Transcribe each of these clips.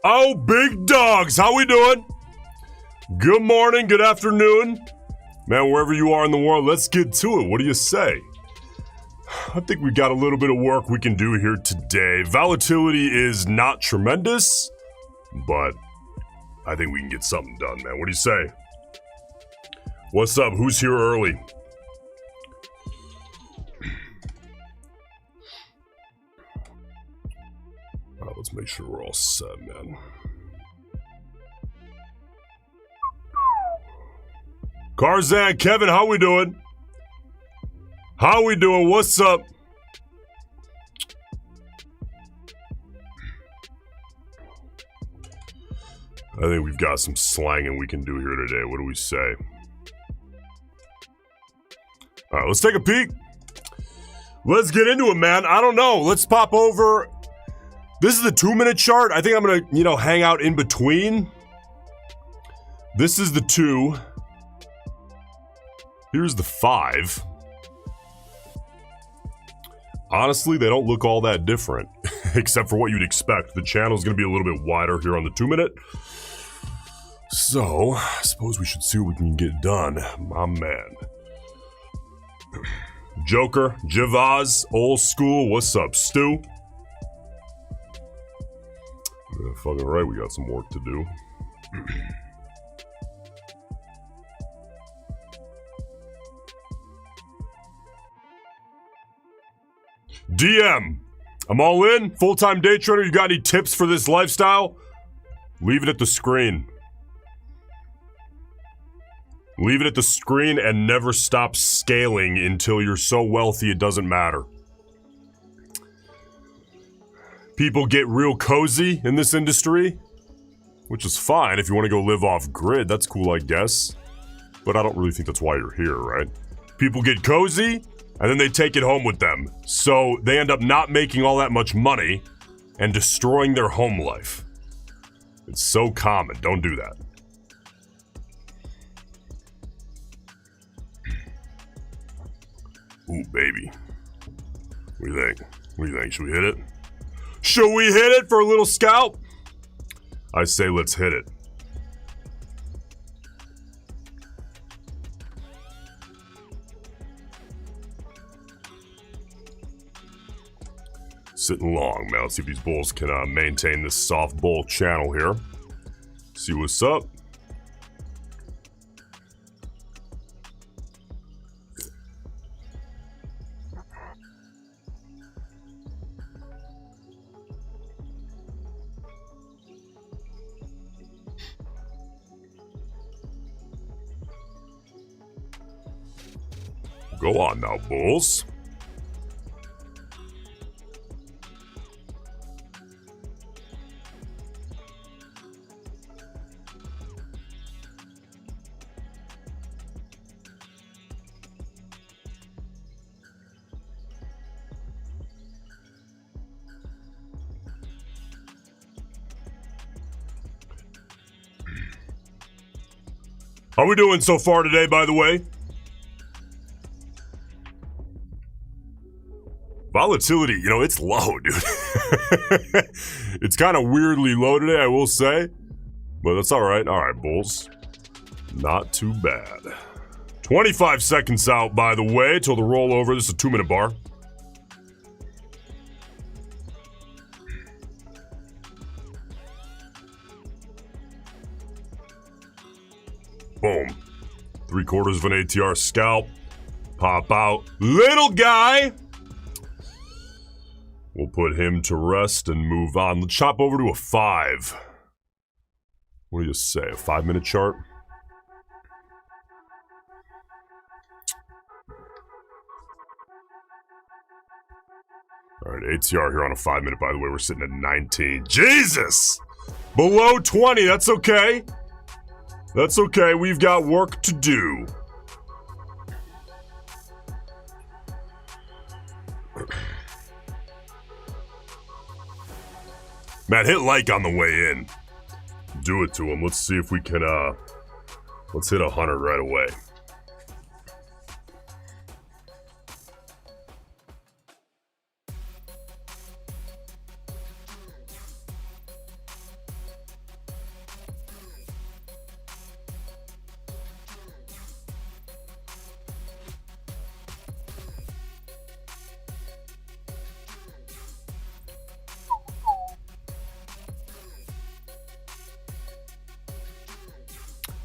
Oh, big dogs, how we doing? Good morning, good afternoon. Man, wherever you are in the world, let's get to it. What do you say? I think we got a little bit of work we can do here today. Volatility is not tremendous, but I think we can get something done, man. What do you say? What's up? Who's here early? Let's make sure we're all set, man. Karzan, Kevin, how we doing? How we doing? What's up? I think we've got some slanging we can do here today. What do we say? All right, let's take a peek. Let's get into it, man. I don't know. Let's pop over. This is the 2-minute chart. I think I'm going to, hang out in between. This is the 2. Here's the 5. Honestly, they don't look all that different, except for what you'd expect. The channel's going to be a little bit wider here on the 2-minute. So, I suppose we should see what we can get done. My man. Joker, Javaz, old school. What's up, Stu? Yeah, fucking right, we got some work to do. DM, I'm all in. Full-time day trader, you got any tips for this lifestyle? Leave it at the screen. Leave it at the screen and never stop scaling until you're so wealthy it doesn't matter. People get real cozy in this industry, which is fine if you want to go live off grid. That's cool, I guess. But I don't really think that's why you're here, right? People get cozy, and then they take it home with them. So they end up not making all that much money and destroying their home life. It's so common. Don't do that. Ooh, baby. What do you think? What do you think? Should we hit it? Should we hit it for a little scalp? I say let's hit it. Sitting long, man. Let's see if these bulls can maintain this soft bull channel here. See what's up. Go on now, bulls. How we doing so far today, by the way? Volatility, it's low, dude. It's kind of weirdly low today, I will say. But that's all right. All right, bulls. Not too bad. 25 seconds out, by the way, till the rollover. This is a 2-minute bar. Boom. 3/4 of an ATR scalp. Pop out. Little guy. We'll put him to rest and move on. Let's chop over to a 5. What do you say? A 5-minute chart? All right, ATR here on a 5-minute, by the way. We're sitting at 19. Jesus! Below 20. That's okay. That's okay. We've got work to do. Matt, hit like on the way in. Do it to him. Let's see if we can, let's hit 100 right away.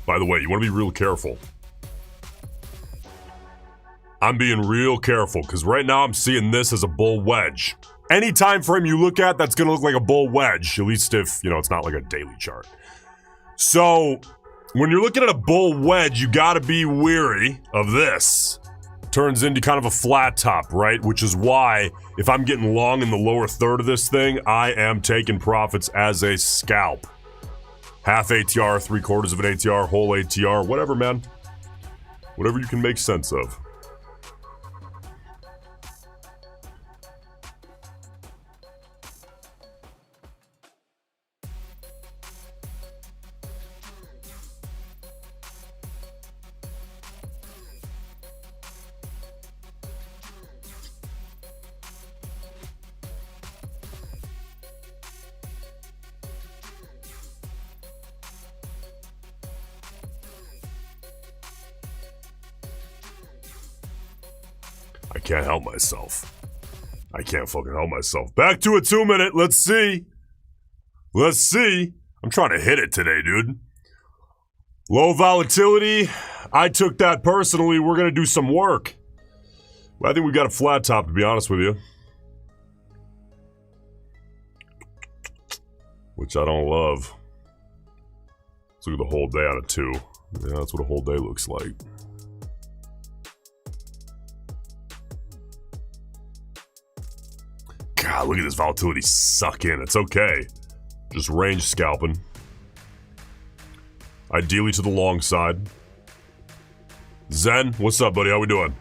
By the way, you want to be real careful. I'm being real careful because right now I'm seeing this as a bull wedge. Any time frame you look at, that's going to look like a bull wedge, at least if, you know, it's not like a daily chart. So when you're looking at a bull wedge, you got to be wary of this. Turns into kind of a flat top, right? Which is why if I'm getting long in the lower third of this thing, I am taking profits as a scalp. Half ATR, 3/4 of an ATR, whole ATR, whatever, man. Whatever you can make sense of. I can't help myself. I can't fucking help myself. Back to a 2-minute. Let's see. Let's see. I'm trying to hit it today, dude. Low volatility. I took that personally. We're going to do some work. I think we got a flat top, to be honest with you. Which I don't love. Let's look at the whole day on a 2. Yeah, that's what a whole day looks like. God, look at this volatility suck in. It's okay. Just range scalping. Ideally to the long side. Zen, what's up, buddy? How we doing?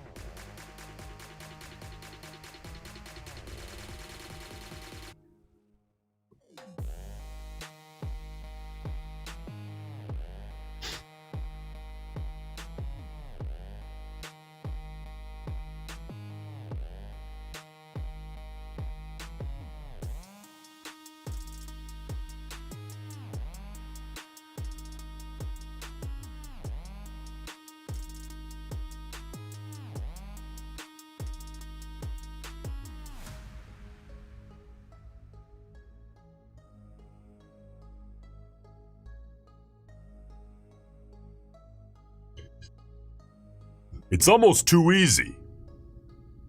It's almost too easy.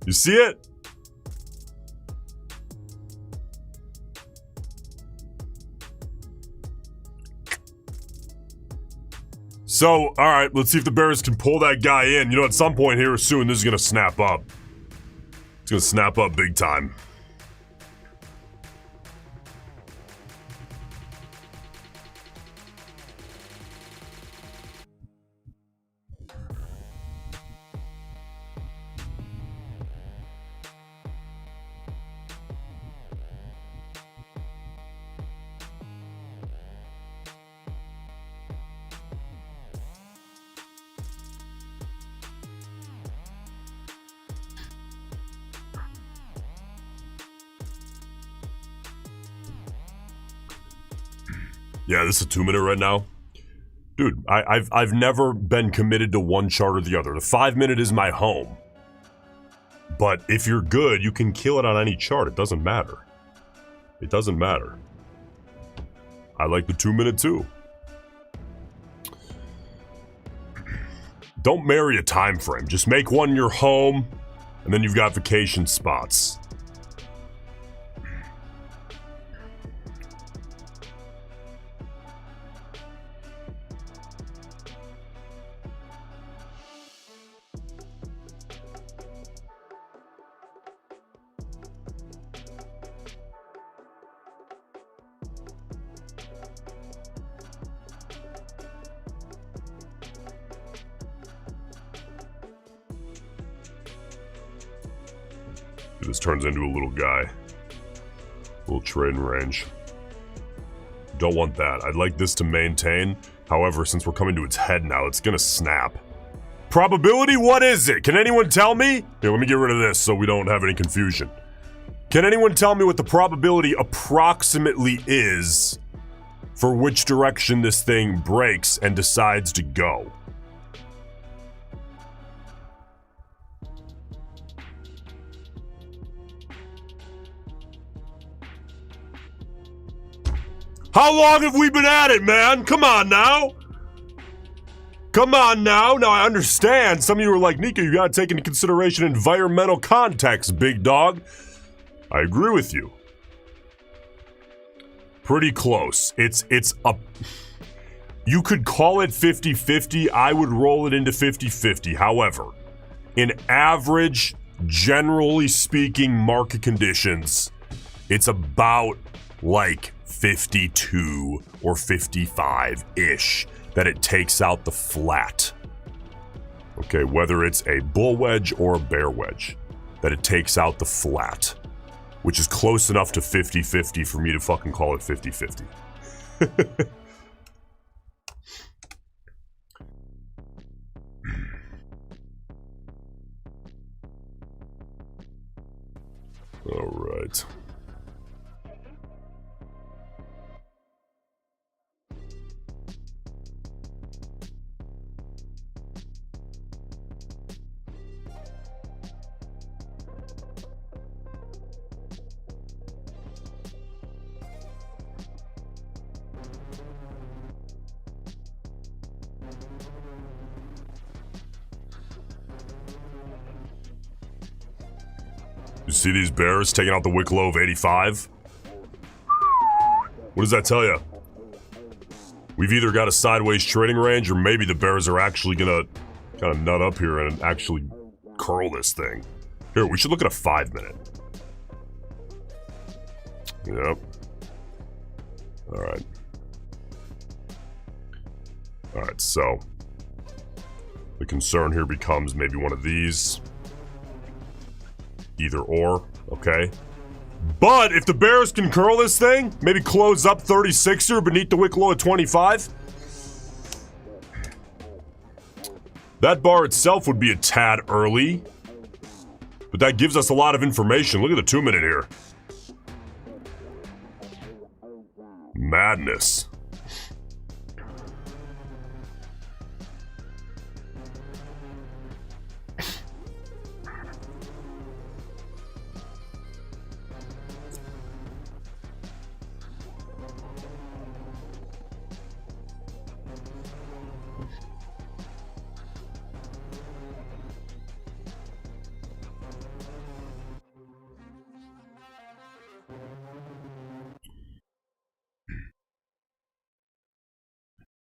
You see it? So, all right, let's see if the bears can pull that guy in. You know, at some point here soon, this is going to snap up. It's going to snap up big time. Yeah, this is a 2-minute right now. Dude, I've never been committed to one chart or the other. The 5-minute is my home. But if you're good, you can kill it on any chart. It doesn't matter. It doesn't matter. I like the 2-minute too. Don't marry a time frame. Just make one your home, and then you've got vacation spots. This turns into a little guy. Little trading range. Don't want that. I'd like this to maintain. However, since we're coming to its head now, it's gonna snap. Probability? What is it? Can anyone tell me? Here, let me get rid of this so we don't have any confusion. Can anyone tell me what the probability approximately is for which direction this thing breaks and decides to go? How long have we been at it, man? Come on now. Come on now. Now I understand. Some of you are like, Nico, you gotta take into consideration environmental context, big dog. I agree with you. Pretty close. It's a... You could call it 50-50. I would roll it into 50-50. However, in average, generally speaking, market conditions, it's about like 52 or 55-ish that it takes out the flat. Okay, whether it's a bull wedge or a bear wedge, that it takes out the flat, which is close enough to 50-50 for me to fucking call it 50-50. All right. You see these bears taking out the wick low of 85? What does that tell you? We've either got a sideways trading range or maybe the bears are actually gonna kind of nut up here and actually curl this thing. Here, we should look at a 5-minute. Yep. All right. All right, so the concern here becomes maybe one of these. Either or, okay? But if the bears can curl this thing, maybe close up 36er beneath the wick low at 25, that bar itself would be a tad early, but that gives us a lot of information. Look at the 2-minute here. Madness.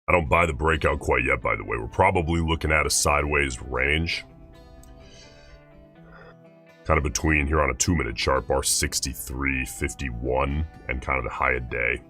I don't buy the breakout quite yet, by the way. We're probably looking at a sideways range. Kind of between here on a 2-minute chart, bar 63, 51, and kind of the high of day.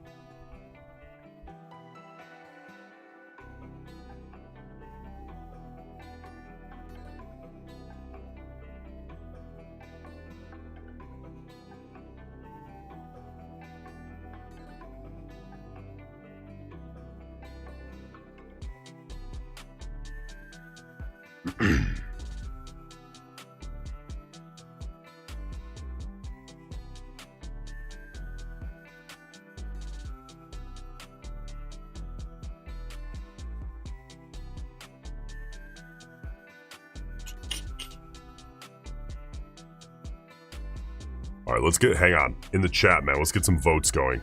All right, let's get, hang on, in the chat, man, let's get some votes going.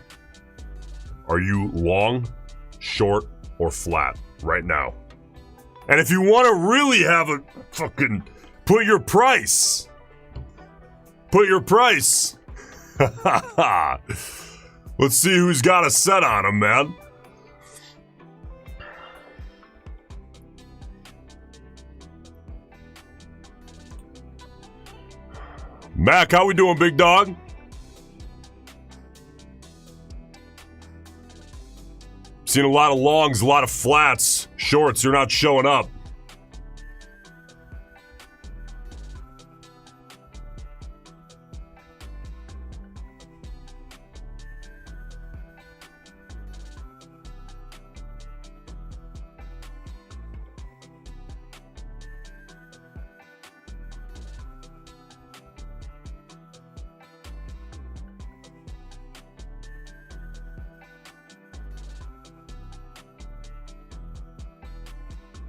Are you long, short, or flat right now? And if you want to really have a fucking, put your price. Put your price. Let's see who's got a set on him, man. Mac, how we doing, big dog? Seen a lot of longs, a lot of flats. Shorts, you're not showing up.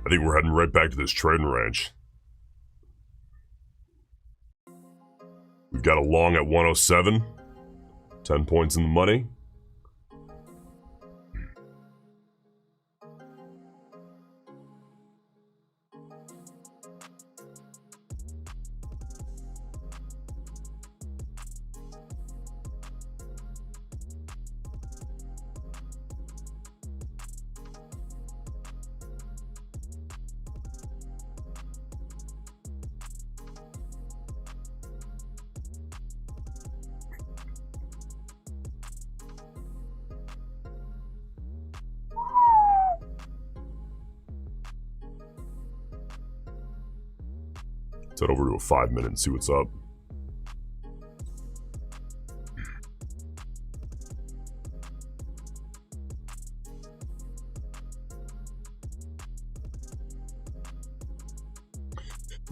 I think we're heading right back to this trading range. We've got a long at 107. 10 points in the money. Let's head over to a 5 minute and see what's up.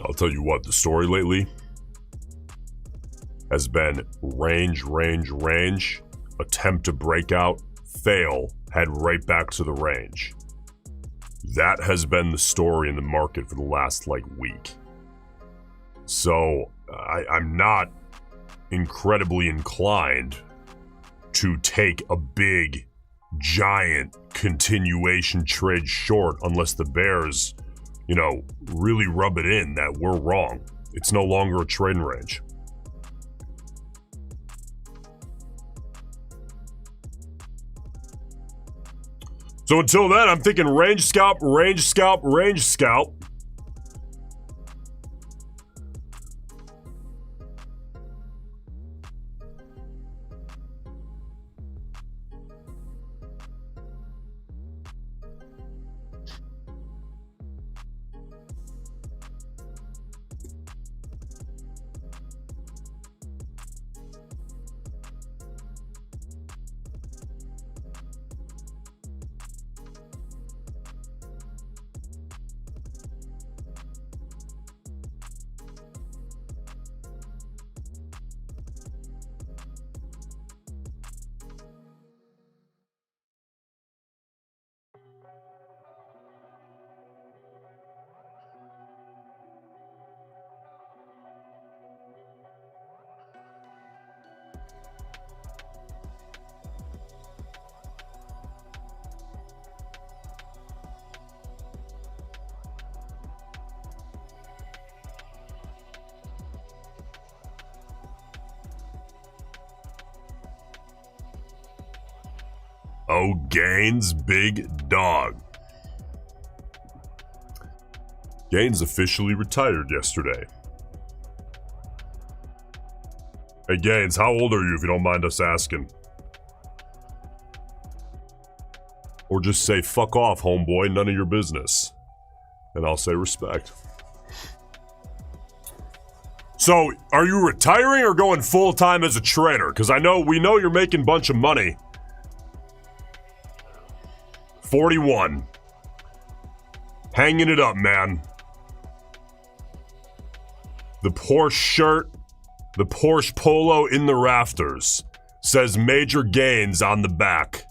I'll tell you what, the story lately has been range, attempt to break out, fail, head right back to the range. That has been the story in the market for the last week. So I'm not incredibly inclined to take a big, giant continuation trade short unless the bears, really rub it in that we're wrong. It's no longer a trading range. So until then, I'm thinking range scalp. Oh, Gaines, big dog. Gaines officially retired yesterday. Hey, Gaines, how old are you, if you don't mind us asking? Or just say, fuck off, homeboy, none of your business. And I'll say respect. So, are you retiring or going full-time as a trader? Because we know you're making a bunch of money. 41. Hanging it up, man. The Porsche shirt, the Porsche polo in the rafters. Says Major Gains on the back.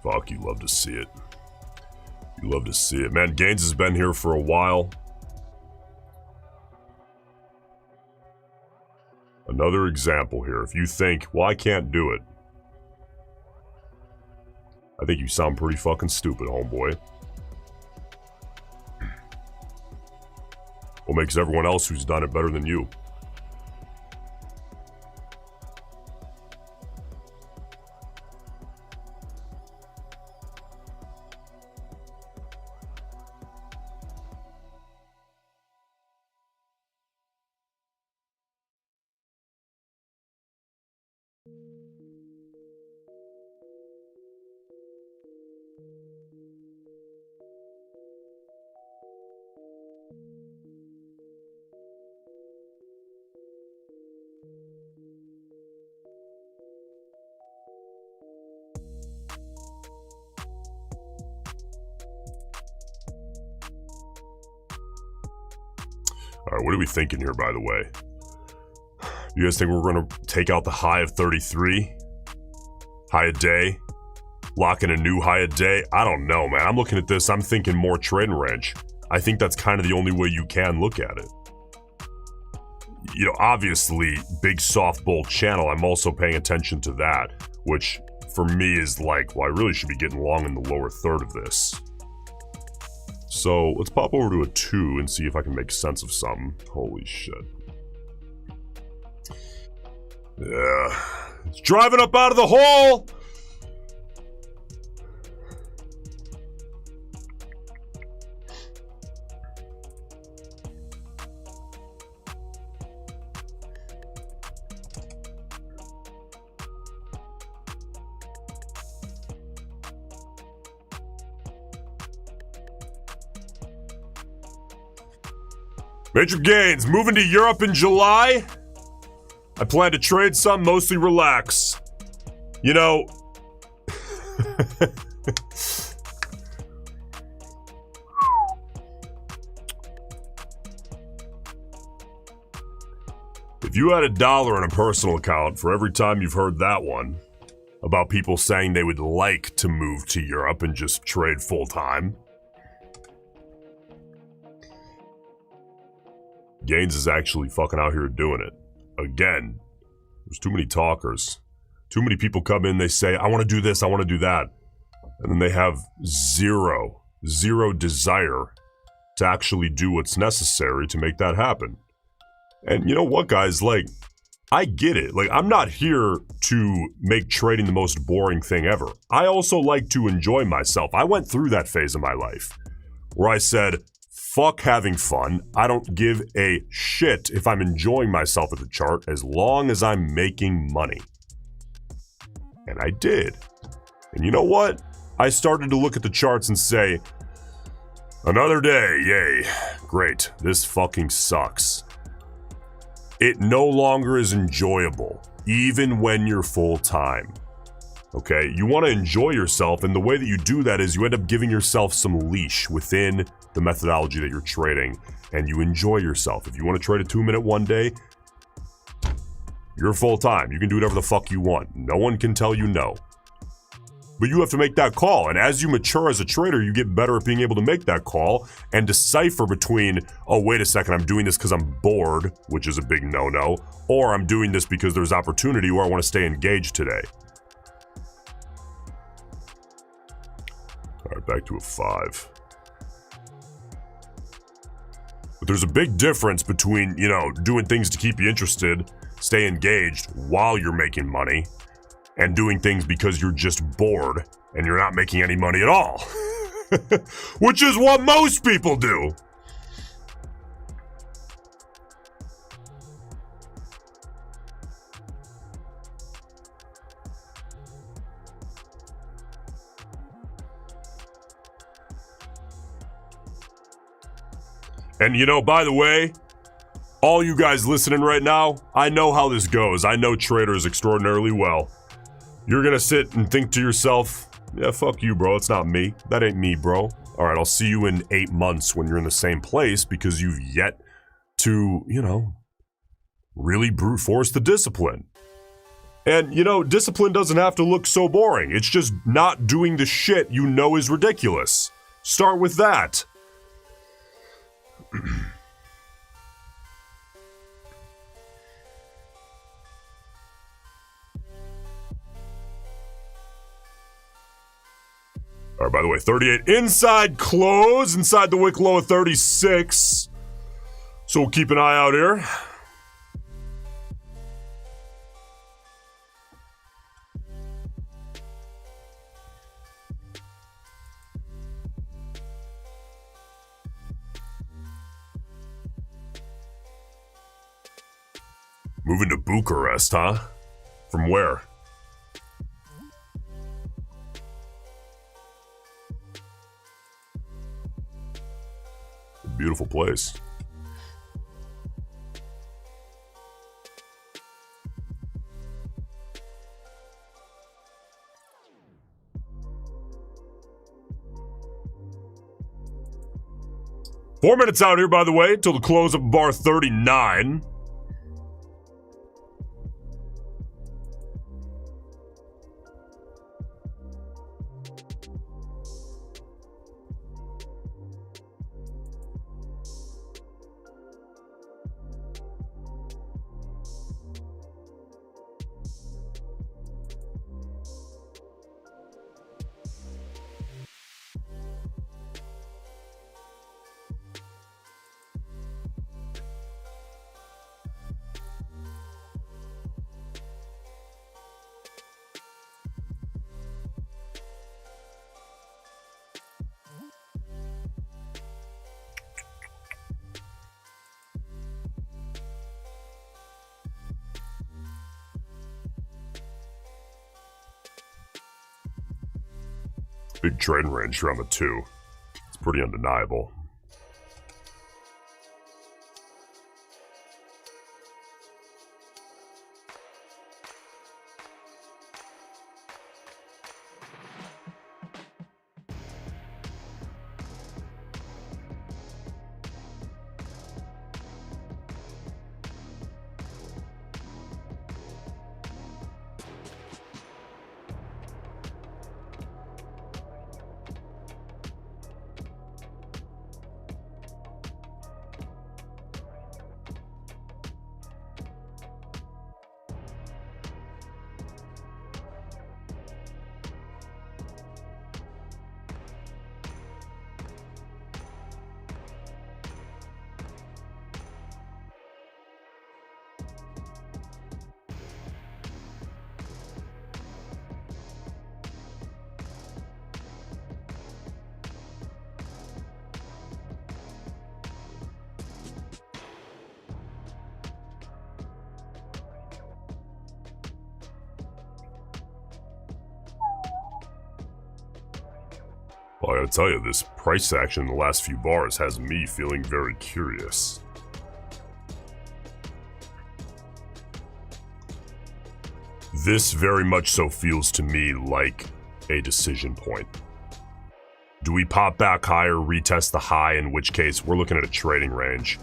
Fuck, you love to see it. You love to see it. Man, Gaines has been here for a while. Another example here. If you think, well, I can't do it. I think you sound pretty fucking stupid, homeboy. What makes everyone else who's done it better than you? All right, what are we thinking here, by the way? You guys think we're going to take out the high of 33? High a day? Lock in a new high a day? I don't know, man. I'm looking at this. I'm thinking more trading range. I think that's kind of the only way you can look at it. Obviously, big soft bull channel. I'm also paying attention to that, which for me is well, I really should be getting long in the lower third of this. So let's pop over to a 2 and see if I can make sense of something. Holy shit. Yeah. It's driving up out of the hole. Major gains. Moving to Europe in July. I plan to trade some, mostly relax. You know, if you had $1 in a personal account for every time you've heard that one about people saying they would like to move to Europe and just trade full time, Gaines is actually fucking out here doing it. Again, there's too many talkers. Too many people come in, they say, I want to do this, I want to do that. And then they have zero desire to actually do what's necessary to make that happen. And you know what, guys? Like, I get it. Like, I'm not here to make trading the most boring thing ever. I also like to enjoy myself. I went through that phase of my life where I said, fuck having fun. I don't give a shit if I'm enjoying myself at the chart as long as I'm making money. And I did. And you know what? I started to look at the charts and say, another day, yay. Great. This fucking sucks. It no longer is enjoyable, even when you're full-time. Okay? You want to enjoy yourself, and the way that you do that is you end up giving yourself some leash within the methodology that you're trading, and you enjoy yourself. If you want to trade a 2-minute one day, you're full-time. You can do whatever the fuck you want. No one can tell you no. But you have to make that call, and as you mature as a trader, you get better at being able to make that call and decipher between, oh, wait a second, I'm doing this because I'm bored, which is a big no-no, or I'm doing this because there's opportunity where I want to stay engaged today. All right, back to a 5. But there's a big difference between, you know, doing things to keep you interested, stay engaged while you're making money, and doing things because you're just bored and you're not making any money at all. Which is what most people do. And you know, by the way, all you guys listening right now, I know how this goes. I know traders extraordinarily well. You're gonna sit and think to yourself, yeah, fuck you, bro. It's not me. That ain't me, bro. All right, I'll see you in 8 months when you're in the same place because you've yet to, you know, really brute force the discipline. And, you know, discipline doesn't have to look so boring. It's just not doing the shit you know is ridiculous. Start with that. All right, by the way, 38 inside close, inside the wick low of 36. So we'll keep an eye out here. Moving to Bucharest, huh? From where? Beautiful place. Four minutes out here, by the way, till the close of bar 39. Big trading range around the 2. It's pretty undeniable. Well, I gotta tell you, this price action in the last few bars has me feeling very curious. This very much so feels to me like a decision point. Do we pop back higher, retest the high, in which case we're looking at a trading range?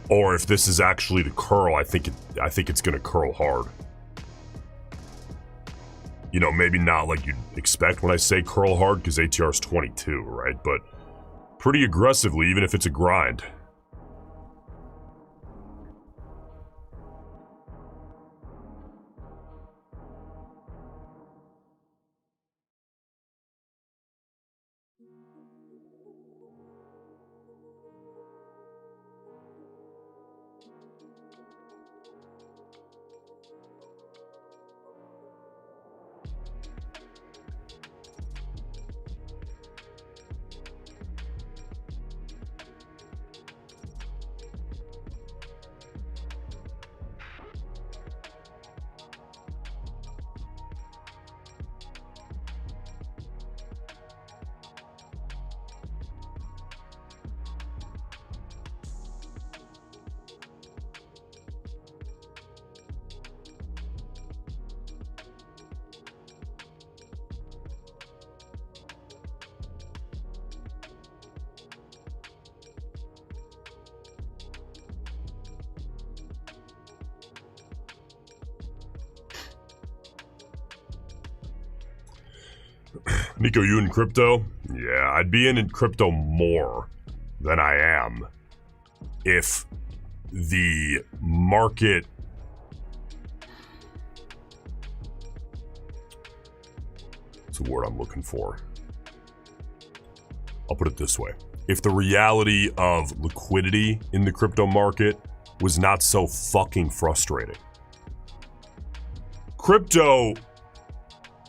Or if this is actually the curl, I think it's gonna curl hard. You know, maybe not like you'd expect when I say curl hard, because ATR is 22, right? But pretty aggressively, even if it's a grind. Nico, you in crypto? Yeah, I'd be in crypto more than I am if the market... What's the word I'm looking for? I'll put it this way. If the reality of liquidity in the crypto market was not so fucking frustrating. Crypto...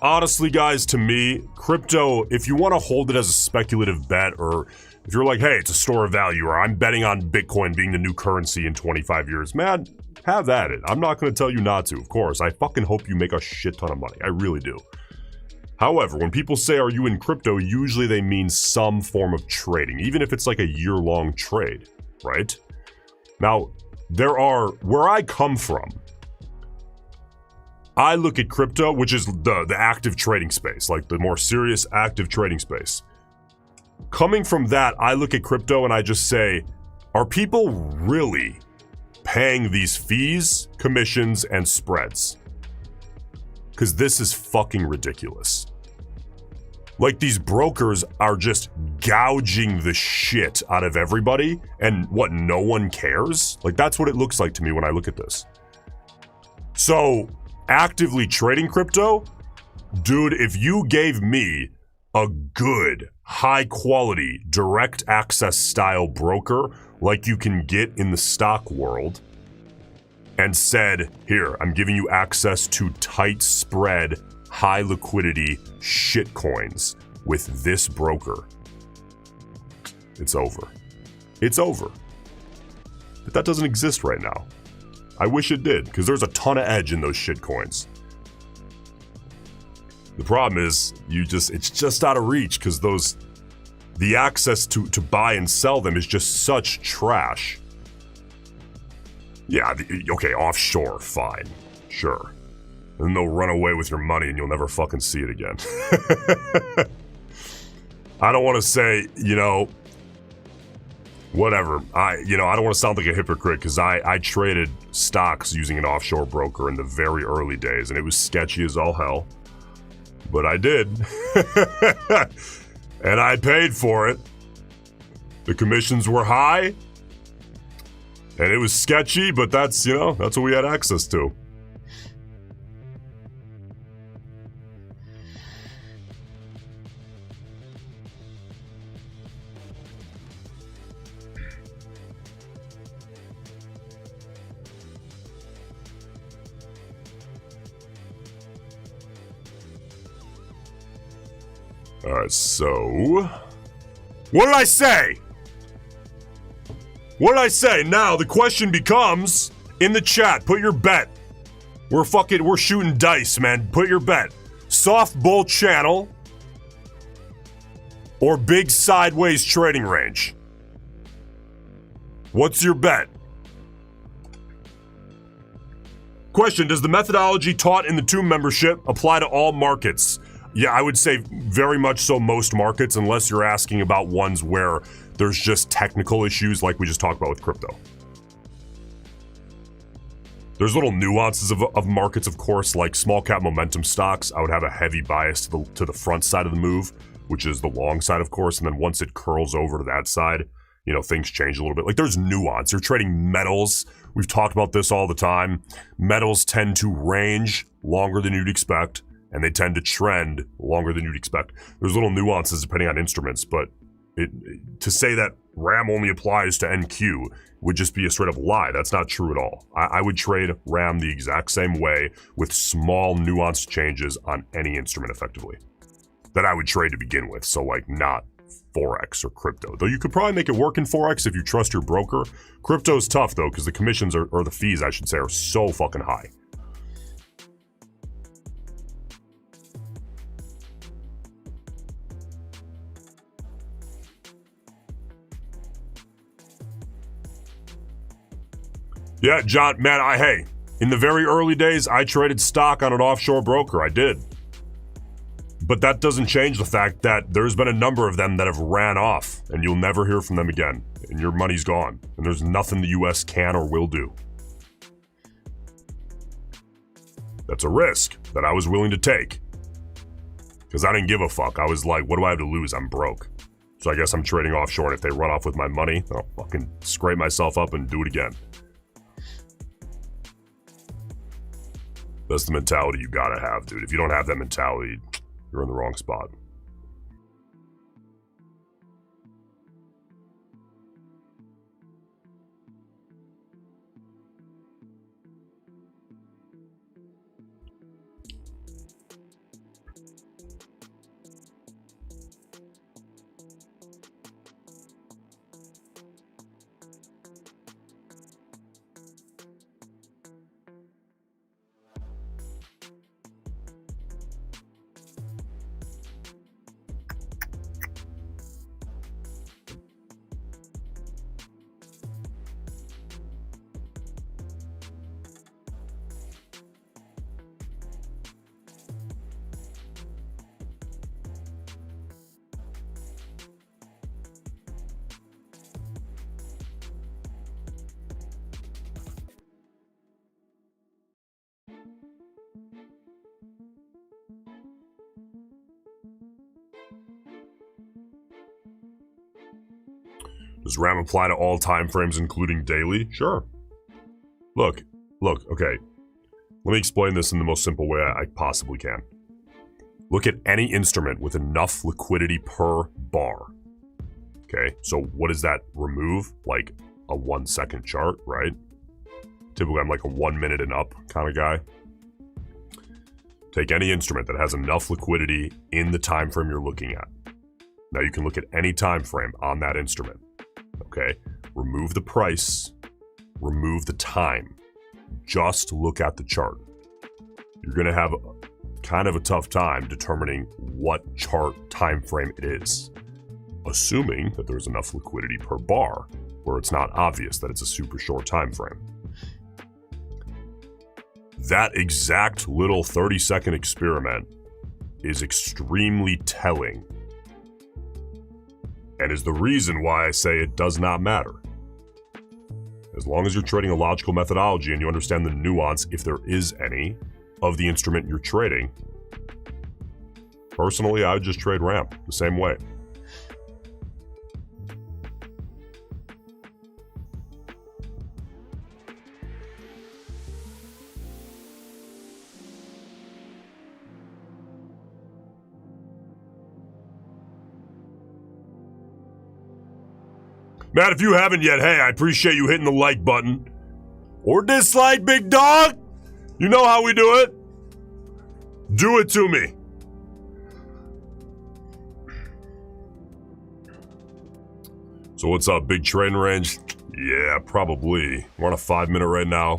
Honestly, guys, to me, crypto, if you want to hold it as a speculative bet, or if you're like, hey, it's a store of value, or I'm betting on Bitcoin being the new currency in 25 years, man, have at it. I'm not going to tell you not to, of course. I fucking hope you make a shit ton of money. I really do. However, when people say, are you in crypto, usually they mean some form of trading, even if it's like a year-long trade, right? Now, where I come from, I look at crypto, which is the active trading space, like the more serious active trading space. Coming from that, I look at crypto and I just say, are people really paying these fees, commissions, and spreads? Because this is fucking ridiculous. Like, these brokers are just gouging the shit out of everybody, and what, no one cares? Like, that's what it looks like to me when I look at this. So... actively trading crypto, dude, if you gave me a good, high quality, direct access style broker like you can get in the stock world and said, here, I'm giving you access to tight spread, high liquidity shit coins with this broker, it's over. It's over. But that doesn't exist right now. I wish it did, because there's a ton of edge in those shit coins. The problem is it's just out of reach because the access to buy and sell them is just such trash. Yeah, okay, offshore, fine, sure. And they'll run away with your money and you'll never fucking see it again. I don't want to say, whatever. I don't want to sound like a hypocrite because I traded stocks using an offshore broker in the very early days and it was sketchy as all hell. But I did. And I paid for it. The commissions were high. And it was sketchy, but that's what we had access to. All right, so what did I say? What did I say? Now the question becomes in the chat. Put your bet. We're shooting dice, man. Put your bet. Soft bull channel or big sideways trading range. What's your bet? Question: does the methodology taught in the Tomb membership apply to all markets? Yeah, I would say very much so most markets, unless you're asking about ones where there's just technical issues like we just talked about with crypto. There's little nuances of markets, of course, like small cap momentum stocks. I would have a heavy bias to the front side of the move, which is the long side, of course. And then once it curls over to that side, things change a little bit. Like there's nuance. You're trading metals. We've talked about this all the time. Metals tend to range longer than you'd expect, and they tend to trend longer than you'd expect. There's little nuances depending on instruments, but to say that RAM only applies to NQ would just be a straight up lie. That's not true at all. I would trade RAM the exact same way with small nuanced changes on any instrument effectively that I would trade to begin with. So like not Forex or crypto, though you could probably make it work in Forex if you trust your broker. Crypto's tough though, because the commissions or the fees, I should say, are so fucking high. Yeah, John, man, hey, in the very early days, I traded stock on an offshore broker. I did. But that doesn't change the fact that there's been a number of them that have ran off, and you'll never hear from them again, and your money's gone, and there's nothing the U.S. can or will do. That's a risk that I was willing to take, because I didn't give a fuck. I was like, what do I have to lose? I'm broke. So I guess I'm trading offshore, and if they run off with my money, I'll fucking scrape myself up and do it again. That's the mentality you gotta have, dude. If you don't have that mentality, you're in the wrong spot. Does RAM apply to all time frames, including daily? Sure. Look, okay. Let me explain this in the most simple way I possibly can. Look at any instrument with enough liquidity per bar. Okay, so what does that remove? Like a 1 second chart, right? Typically I'm like a 1 minute and up kind of guy. Take any instrument that has enough liquidity in the time frame you're looking at. Now you can look at any time frame on that instrument. Okay, remove the price, remove the time. Just look at the chart. You're gonna have kind of a tough time determining what chart time frame it is, assuming that there's enough liquidity per bar where it's not obvious that it's a super short time frame. That exact little 30-second experiment is extremely telling and is the reason why I say it does not matter. As long as you're trading a logical methodology and you understand the nuance, if there is any, of the instrument you're trading, personally, I would just trade ramp the same way. Matt, if you haven't yet, hey, I appreciate you hitting the like button. Or dislike, big dog. You know how we do it. Do it to me. So what's up, big trading range? Yeah, probably. We're on a 5-minute right now.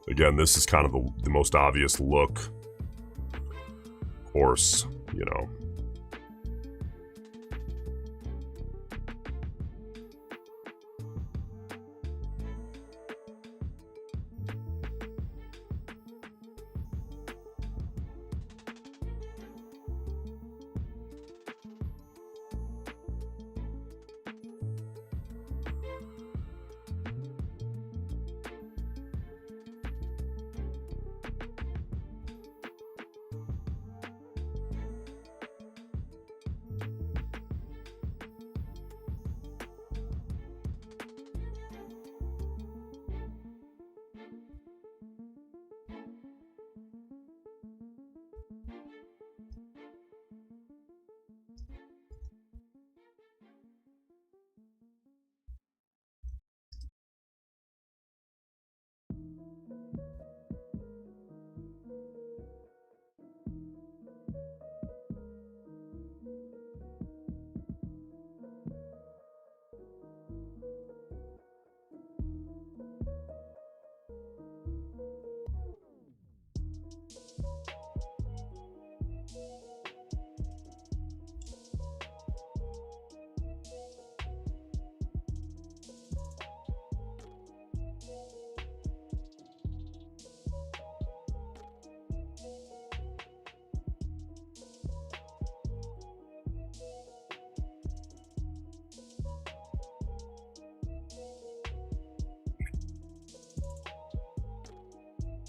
Again, this is kind of the most obvious look. Of course, you know.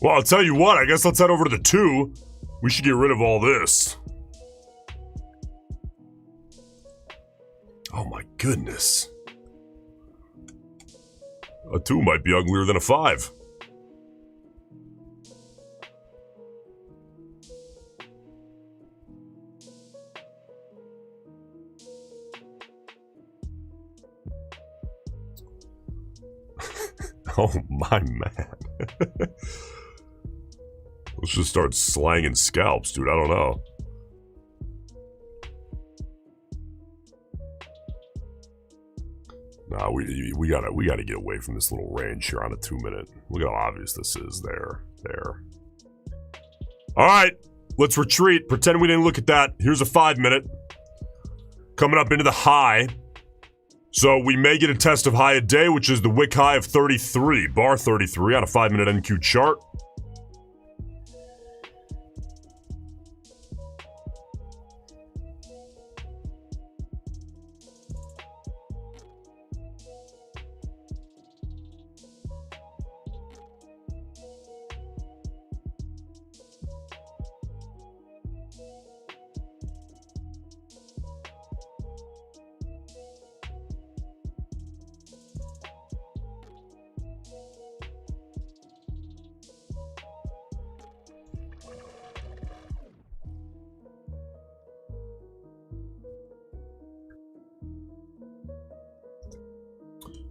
Well, I'll tell you what, I guess let's head over to the 2. We should get rid of all this. Oh my goodness. A 2 might be uglier than a 5. Oh my man. Let's just start slanging scalps, dude. I don't know. Nah, we gotta get away from this little range here on a 2-minute. Look how obvious this is. There. All right, let's retreat. Pretend we didn't look at that. Here's a 5-minute. Coming up into the high. So we may get a test of high a day, which is the wick high of 33, bar 33 on a 5-minute NQ chart.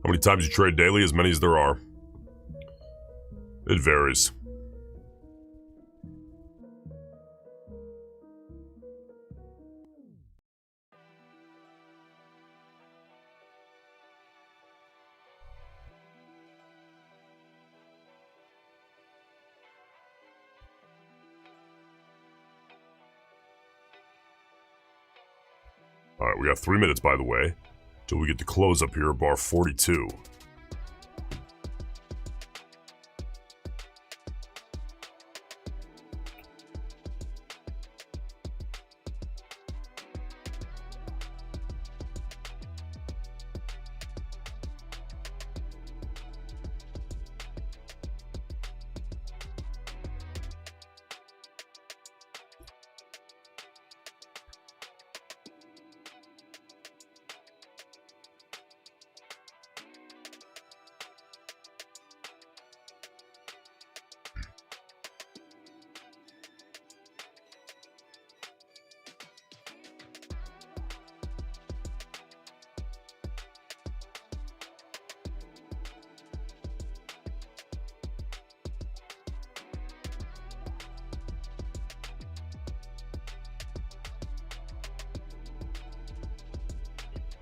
How many times you trade daily? As many as there are. It varies. All right, we got 3 minutes, by the way, till we get to close up here, bar 42.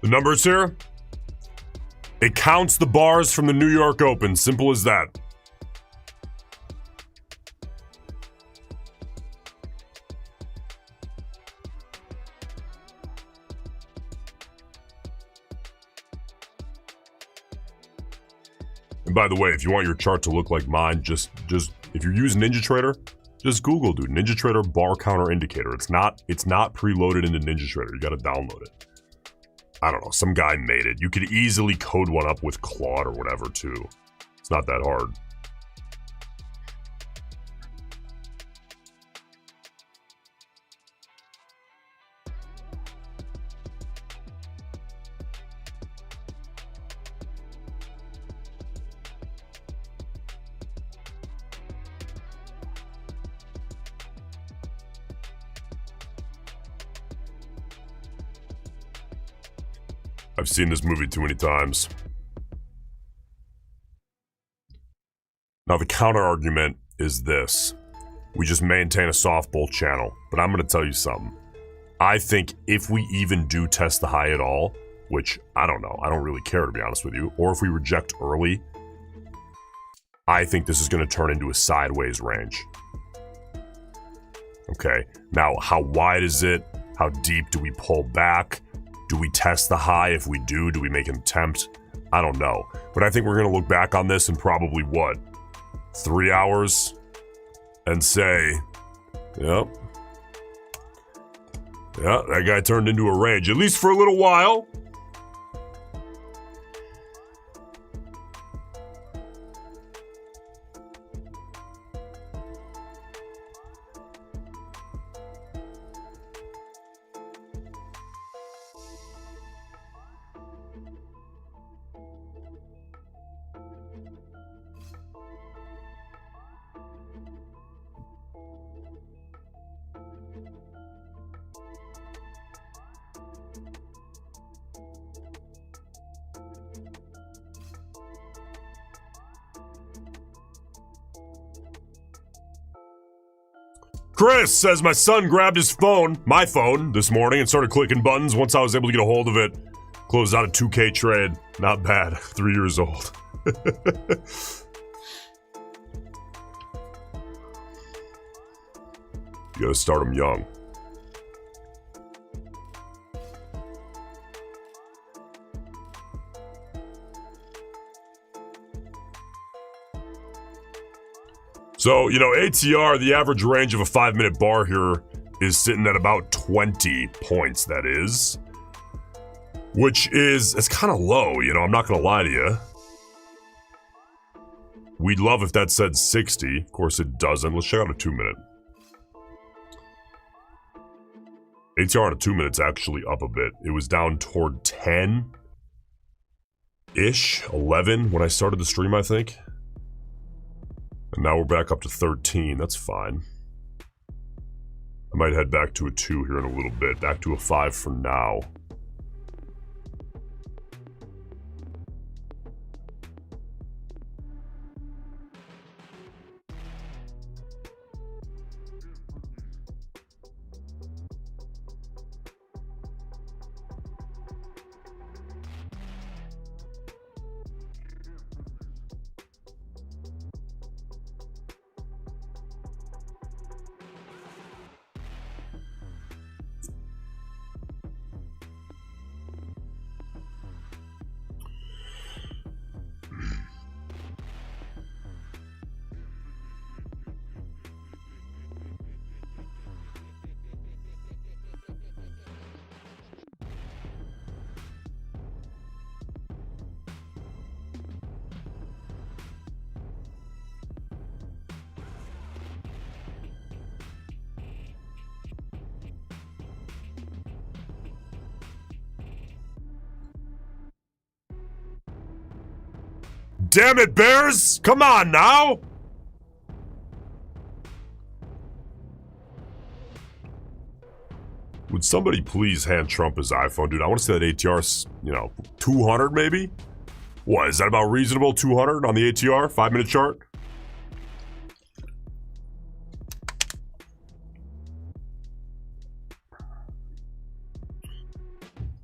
The numbers here, it counts the bars from the New York Open. Simple as that. And by the way, if you want your chart to look like mine, just if you use NinjaTrader, just Google, dude, NinjaTrader bar counter indicator. It's not preloaded into NinjaTrader. You got to download it. I don't know, some guy made it. You could easily code one up with Claude or whatever, too. It's not that hard. I've seen this movie too many times. Now, the counter argument is this. We just maintain a soft bull channel. But I'm going to tell you something. I think if we even do test the high at all, which I don't know, I don't really care to be honest with you, or if we reject early, I think this is going to turn into a sideways range. Okay, now how wide is it? How deep do we pull back? Do we test the high? If we do we make an attempt? I don't know. But I think we're going to look back on this in probably, what, 3 hours? And say, yep. Yeah, that guy turned into a range, at least for a little while. Chris says my son grabbed his phone, my phone, this morning and started clicking buttons. Once I was able to get a hold of it, closed out a 2K trade. Not bad. 3 years old. You gotta start them young. So, you know, ATR, the average range of a 5-minute bar here is sitting at about 20 points, that is. Which is, it's kind of low, you know, I'm not going to lie to you. We'd love if that said 60. Of course it doesn't. Let's check out a 2-minute. ATR on a 2-minute's actually up a bit. It was down toward 10-ish, 11 when I started the stream, I think. And now we're back up to 13. That's fine. I might head back to a 2 here in a little bit. Back to a 5 for now. damn it, Bears! Come on now! Would somebody please hand Trump his iPhone, dude? I want to see that ATR, 200 maybe? What, is that about reasonable? 200 on the ATR? 5-minute chart?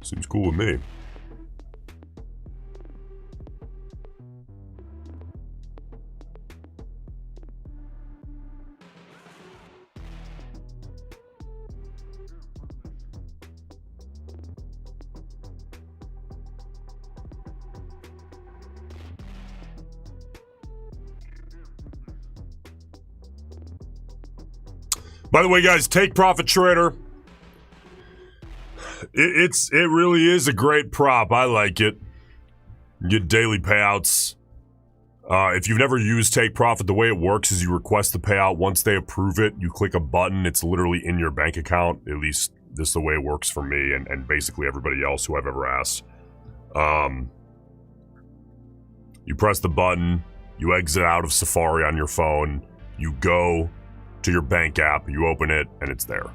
Seems cool with me. By the way, guys, TakeProfitTrader. It really is a great prop. I like it. You get daily payouts. If you've never used Take Profit, the way it works is you request the payout. Once they approve it, you click a button. It's literally in your bank account. At least this is the way it works for me and basically everybody else who I've ever asked. You press the button. You exit out of Safari on your phone. You go to your bank app, you open it, and it's there.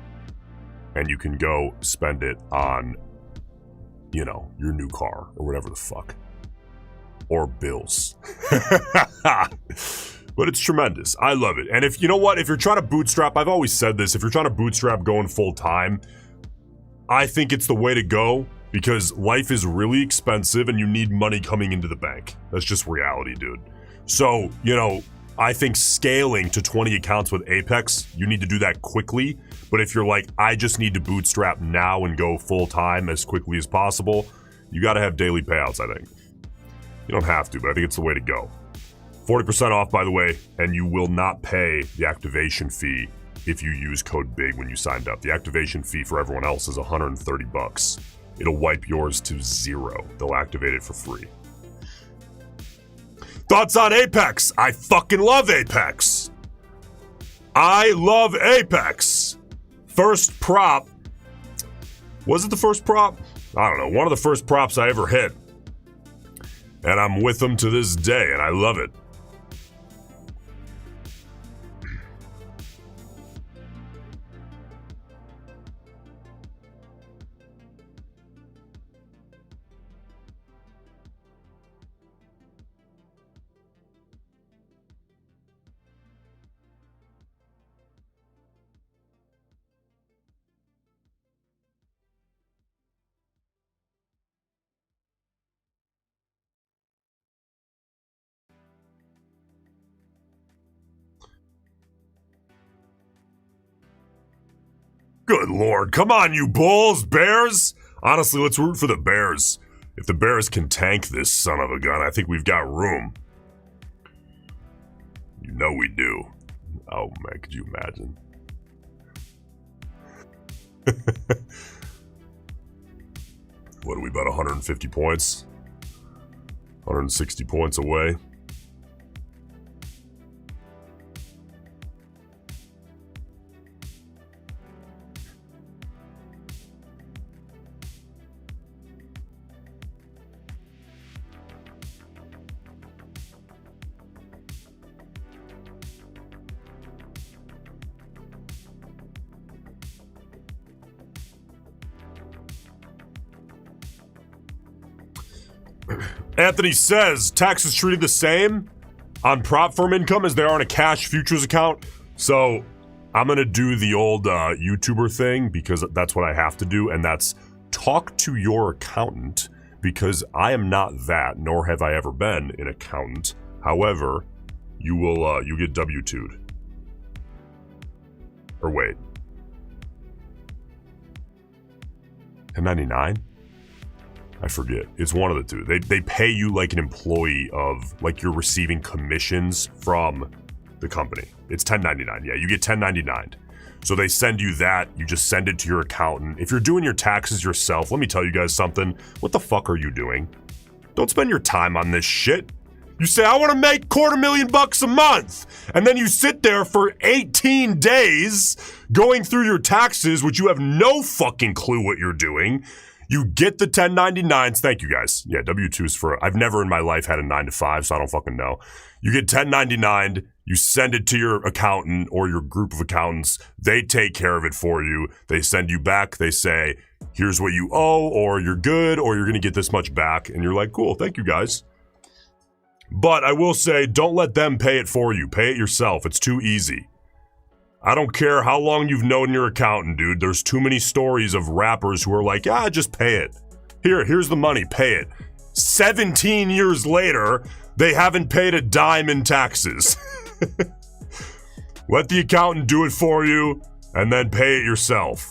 And you can go spend it on, your new car or whatever the fuck. Or bills. But it's tremendous. I love it. And if you're trying to bootstrap, I've always said this, if you're trying to bootstrap going full time, I think it's the way to go because life is really expensive and you need money coming into the bank. That's just reality, dude. So, I think scaling to 20 accounts with Apex, you need to do that quickly. But if you're like, I just need to bootstrap now and go full time as quickly as possible, you got to have daily payouts, I think. You don't have to, but I think it's the way to go. 40% off, by the way, and you will not pay the activation fee if you use code BIG when you signed up. The activation fee for everyone else is $130. It'll wipe yours to 0. They'll activate it for free. Thoughts on Apex? I fucking love Apex. I love Apex. First prop. Was it the first prop? I don't know. One of the first props I ever hit. And I'm with them to this day, and I love it. Good Lord. Come on, you Bulls, Bears. Honestly, let's root for the Bears. If the Bears can tank this son of a gun, I think we've got room. You know we do. Oh, man, could you imagine? What are we, about 150 points? 160 points away. Anthony says, taxes treated the same on prop firm income as they are on a cash futures account. So I'm going to do the old YouTuber thing because that's what I have to do. And that's talk to your accountant because I am not that, nor have I ever been an accountant. However, you will, you get W-2'd. Or wait. 1099? I forget. It's one of the two. They pay you like an employee of, like you're receiving commissions from the company. It's 1099. Yeah, you get 1099. So they send you that. You just send it to your accountant. If you're doing your taxes yourself, let me tell you guys something. What the fuck are you doing? Don't spend your time on this shit. You say, I want to make $250,000 a month. And then you sit there for 18 days going through your taxes, which you have no fucking clue what you're doing. You get the 1099s. Thank you, guys. Yeah, W-2s for... I've never in my life had a 9 to 5, so I don't fucking know. You get 1099. You send it to your accountant or your group of accountants. They take care of it for you. They send you back. They say, here's what you owe, or you're good, or you're going to get this much back. And you're like, cool, thank you, guys. But I will say, don't let them pay it for you. Pay it yourself. It's too easy. I don't care how long you've known your accountant, dude. There's too many stories of rappers who are like, just pay it. Here's the money, pay it. 17 years later, they haven't paid a dime in taxes. Let the accountant do it for you, and then pay it yourself.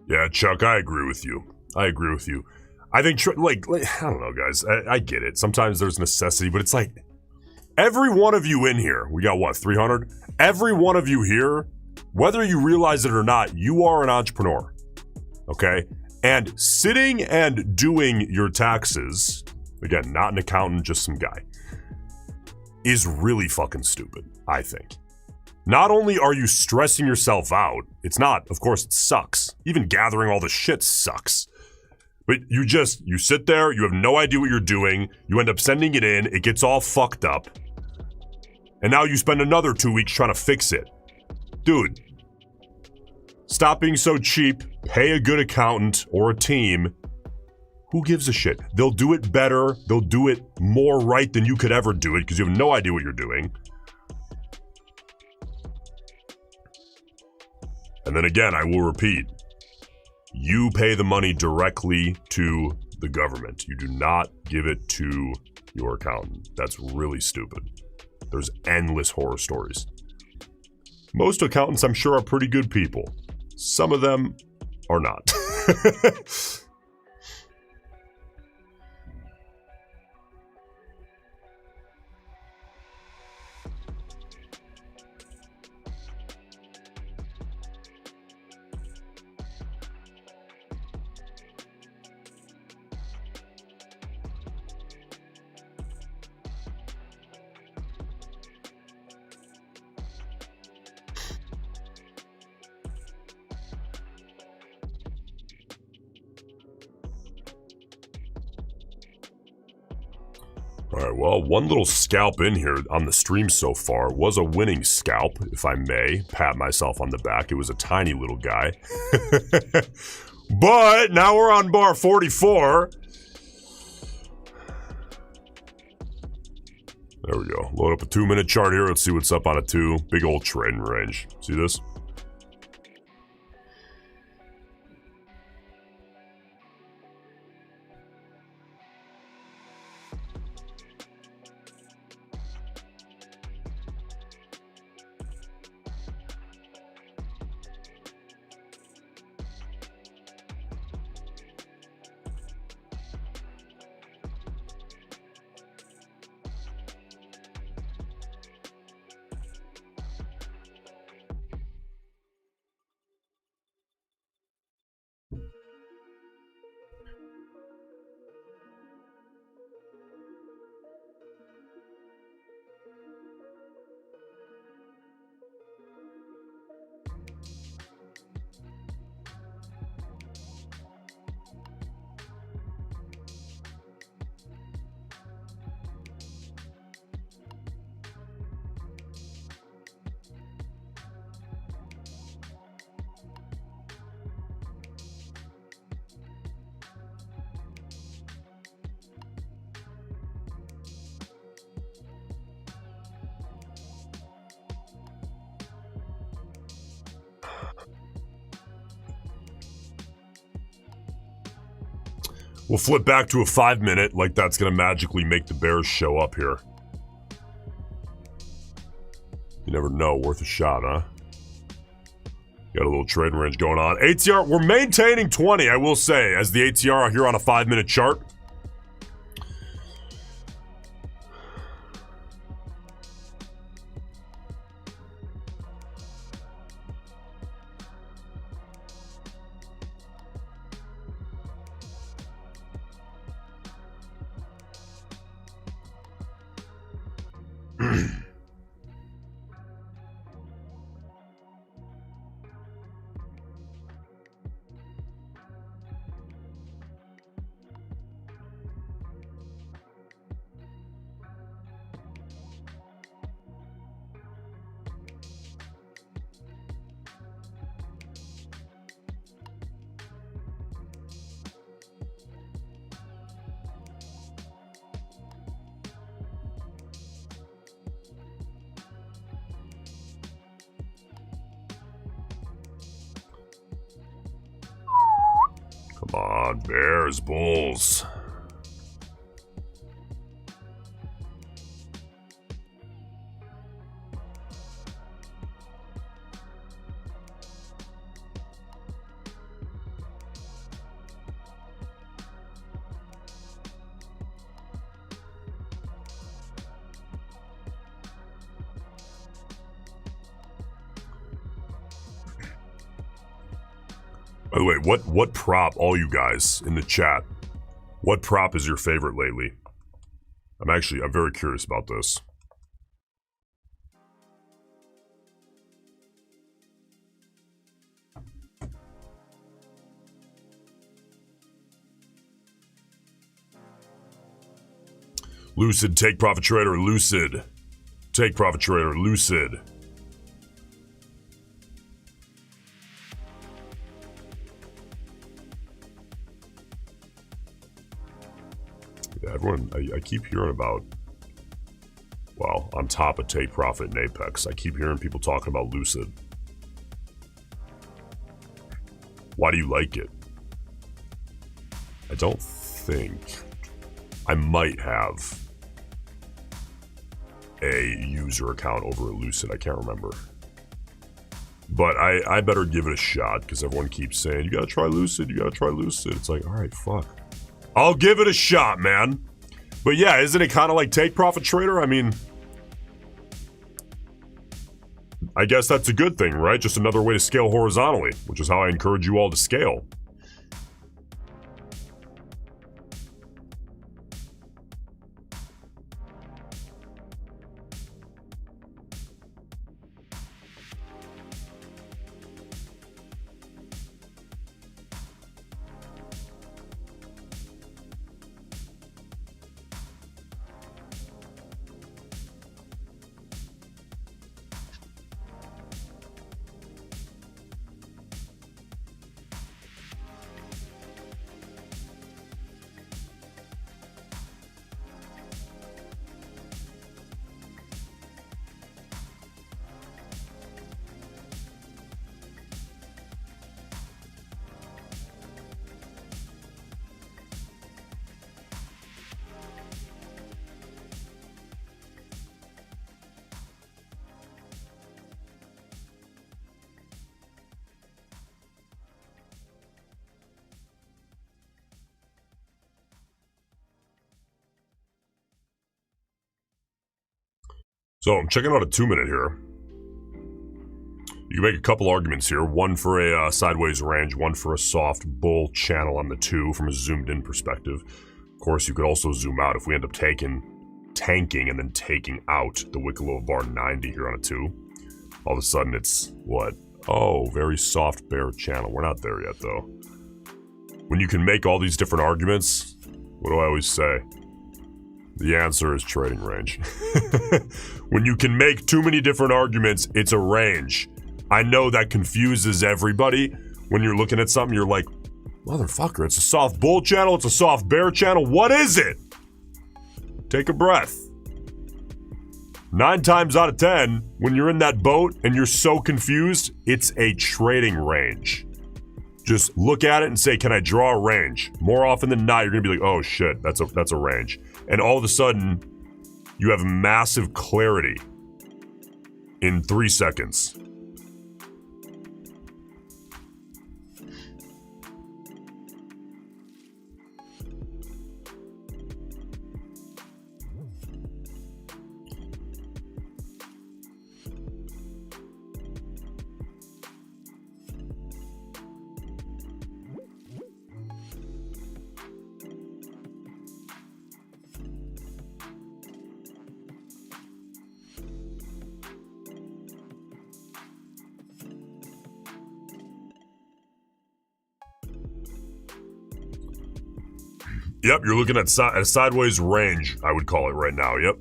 Yeah, Chuck, I agree with you. I think, like I don't know, guys. I get it. Sometimes there's necessity, but it's like, every one of you in here, we got what, 300? Every one of you here, whether you realize it or not, you are an entrepreneur, okay? And sitting and doing your taxes, again, not an accountant, just some guy, is really fucking stupid, I think. Not only are you stressing yourself out, it's not, of course, it sucks. Even gathering all the shit sucks. But you sit there, you have no idea what you're doing, you end up sending it in, it gets all fucked up, and now you spend another 2 weeks trying to fix it. Dude, stop being so cheap, pay a good accountant or a team. Who gives a shit? They'll do it better, they'll do it more right than you could ever do it, because you have no idea what you're doing. And then again, I will repeat, you pay the money directly to the government. You do not give it to your accountant. That's really stupid. There's endless horror stories. Most accountants, I'm sure, are pretty good people. Some of them are not. Alright, well, one little scalp in here on the stream so far was a winning scalp, if I may pat myself on the back. It was a tiny little guy. But now we're on bar 44. There we go. Load up a 2-minute chart here. Let's see what's up on a 2. Big old trading range. See this? We'll flip back to a 5-minute, like that's going to magically make the bears show up here. You never know. Worth a shot, huh? Got a little trading range going on. ATR, we're maintaining 20, I will say, as the ATR here on a 5-minute chart. Come on, bears, bulls. By the way, what prop, all you guys in the chat, what prop is your favorite lately? I'm very curious about this. Lucid, take profit trader, Lucid. Take profit trader, Lucid. Everyone, I keep hearing about, well, on top of Take Profit and Apex, I keep hearing people talking about Lucid. Why do you like it? I don't think. I might have a user account over at Lucid. I can't remember. But I better give it a shot because everyone keeps saying, you gotta try Lucid, you gotta try Lucid. It's like, all right, fuck. I'll give it a shot, man. But yeah, isn't it kind of like Take Profit Trader? I mean, I guess that's a good thing, right? Just another way to scale horizontally, which is how I encourage you all to scale. So I'm checking out a 2-minute here. You can make a couple arguments here. One for a sideways range, one for a soft bull channel on the 2 from a zoomed in perspective. Of course, you could also zoom out if we end up tanking and then taking out the wicked low bar 90 here on a 2. All of a sudden it's what? Oh, very soft bear channel. We're not there yet though. When you can make all these different arguments, what do I always say? The answer is trading range. When you can make too many different arguments, it's a range. I know that confuses everybody. When you're looking at something, you're like, motherfucker, it's a soft bull channel, it's a soft bear channel. What is it? Take a breath. 9 times out of 10, when you're in that boat and you're so confused, it's a trading range. Just look at it and say, can I draw a range? More often than not, you're gonna be like, oh shit, that's a range. And all of a sudden, you have massive clarity in 3 seconds. Yep, you're looking at a sideways range, I would call it right now, yep.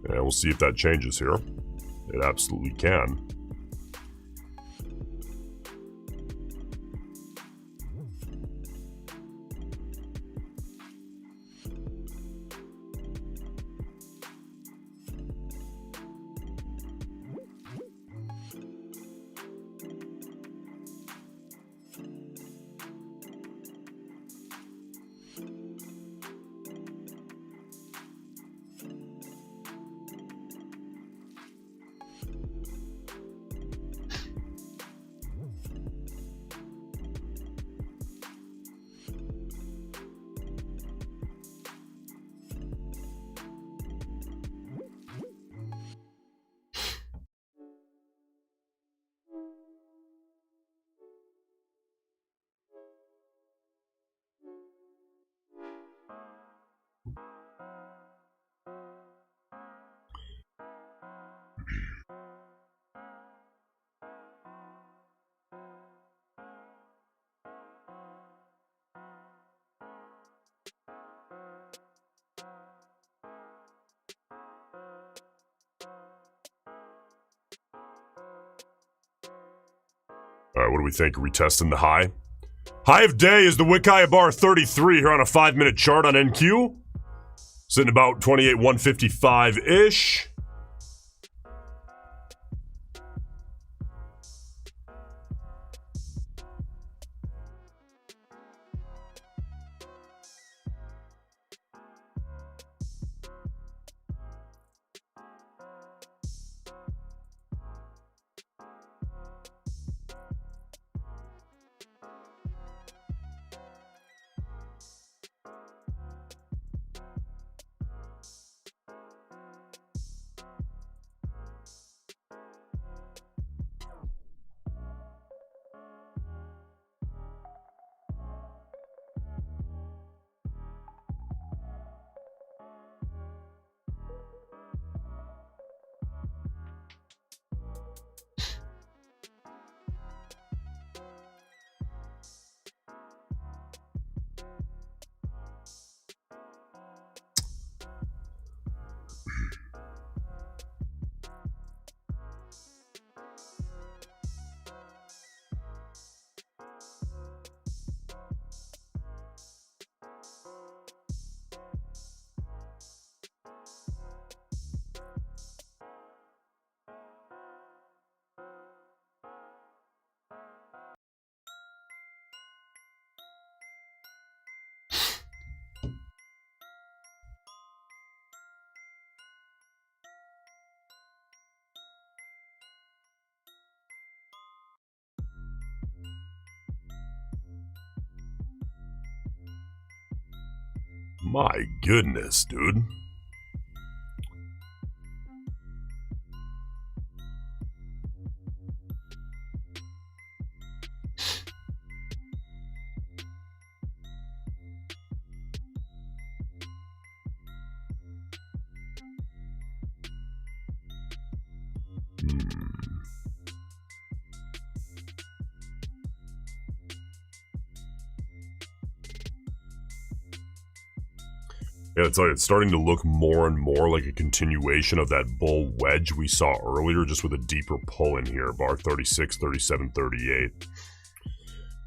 And we'll see if that changes here. It absolutely can. All right, what do we think? Are we testing the high? High of day is the Wickeye bar 33 here on a 5-minute chart on NQ. Sitting about 28,155-ish. My goodness, dude. Yeah, it's starting to look more and more like a continuation of that bull wedge we saw earlier, just with a deeper pull in here, bar 36, 37, 38.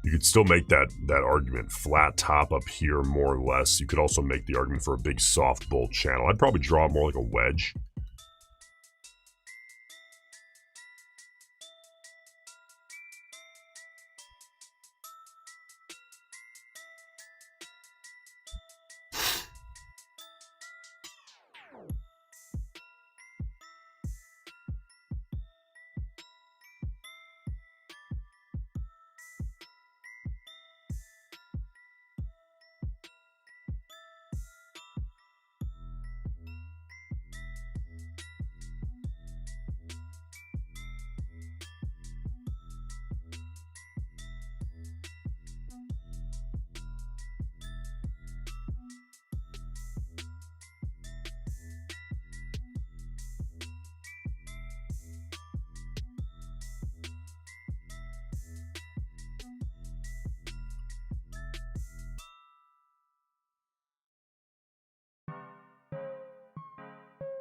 You could still make that argument flat top up here, more or less. You could also make the argument for a big soft bull channel. I'd probably draw it more like a wedge.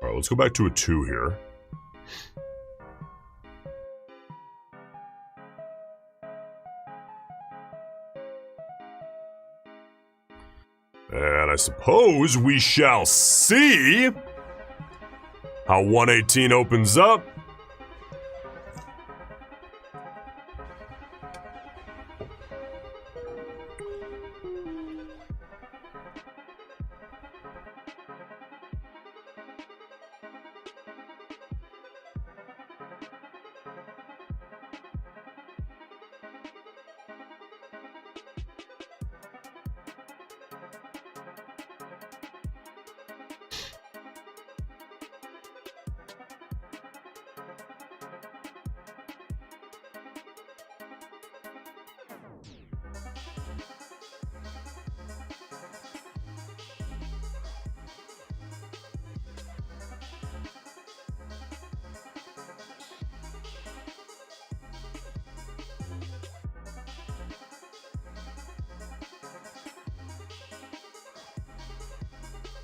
All right, let's go back to a 2 here. And I suppose we shall see how 118 opens up.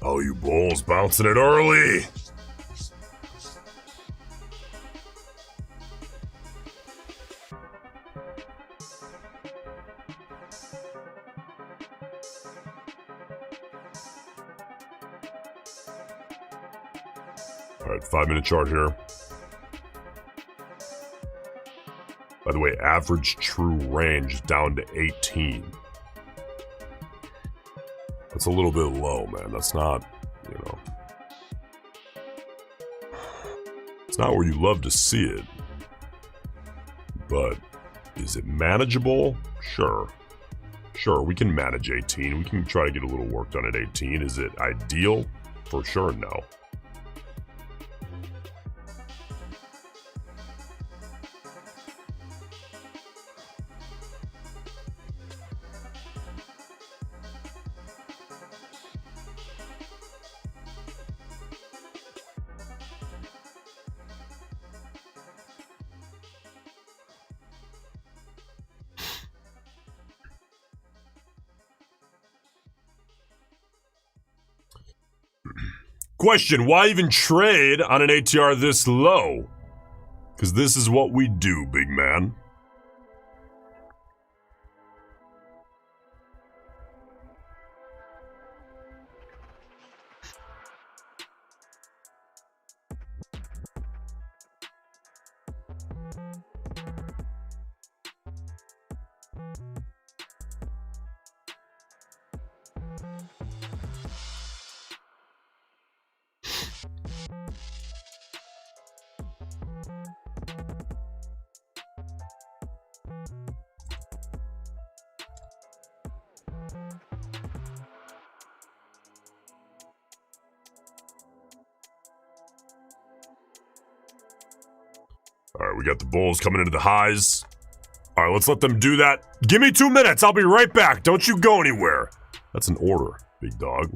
Oh, you bulls bouncing it early. All right, 5-minute chart here. By the way, average true range down to 18. That's a little bit low, man. That's not, you know, it's not where you love to see it. But is it manageable? Sure. Sure, we can manage 18. We can try to get a little work done at 18. Is it ideal? For sure, no. Question, why even trade on an ATR this low? Because this is what we do, big man. All right, we got the bulls coming into the highs. All right, let's let them do that. Give me 2 minutes. I'll be right back. Don't you go anywhere. That's an order, big dog.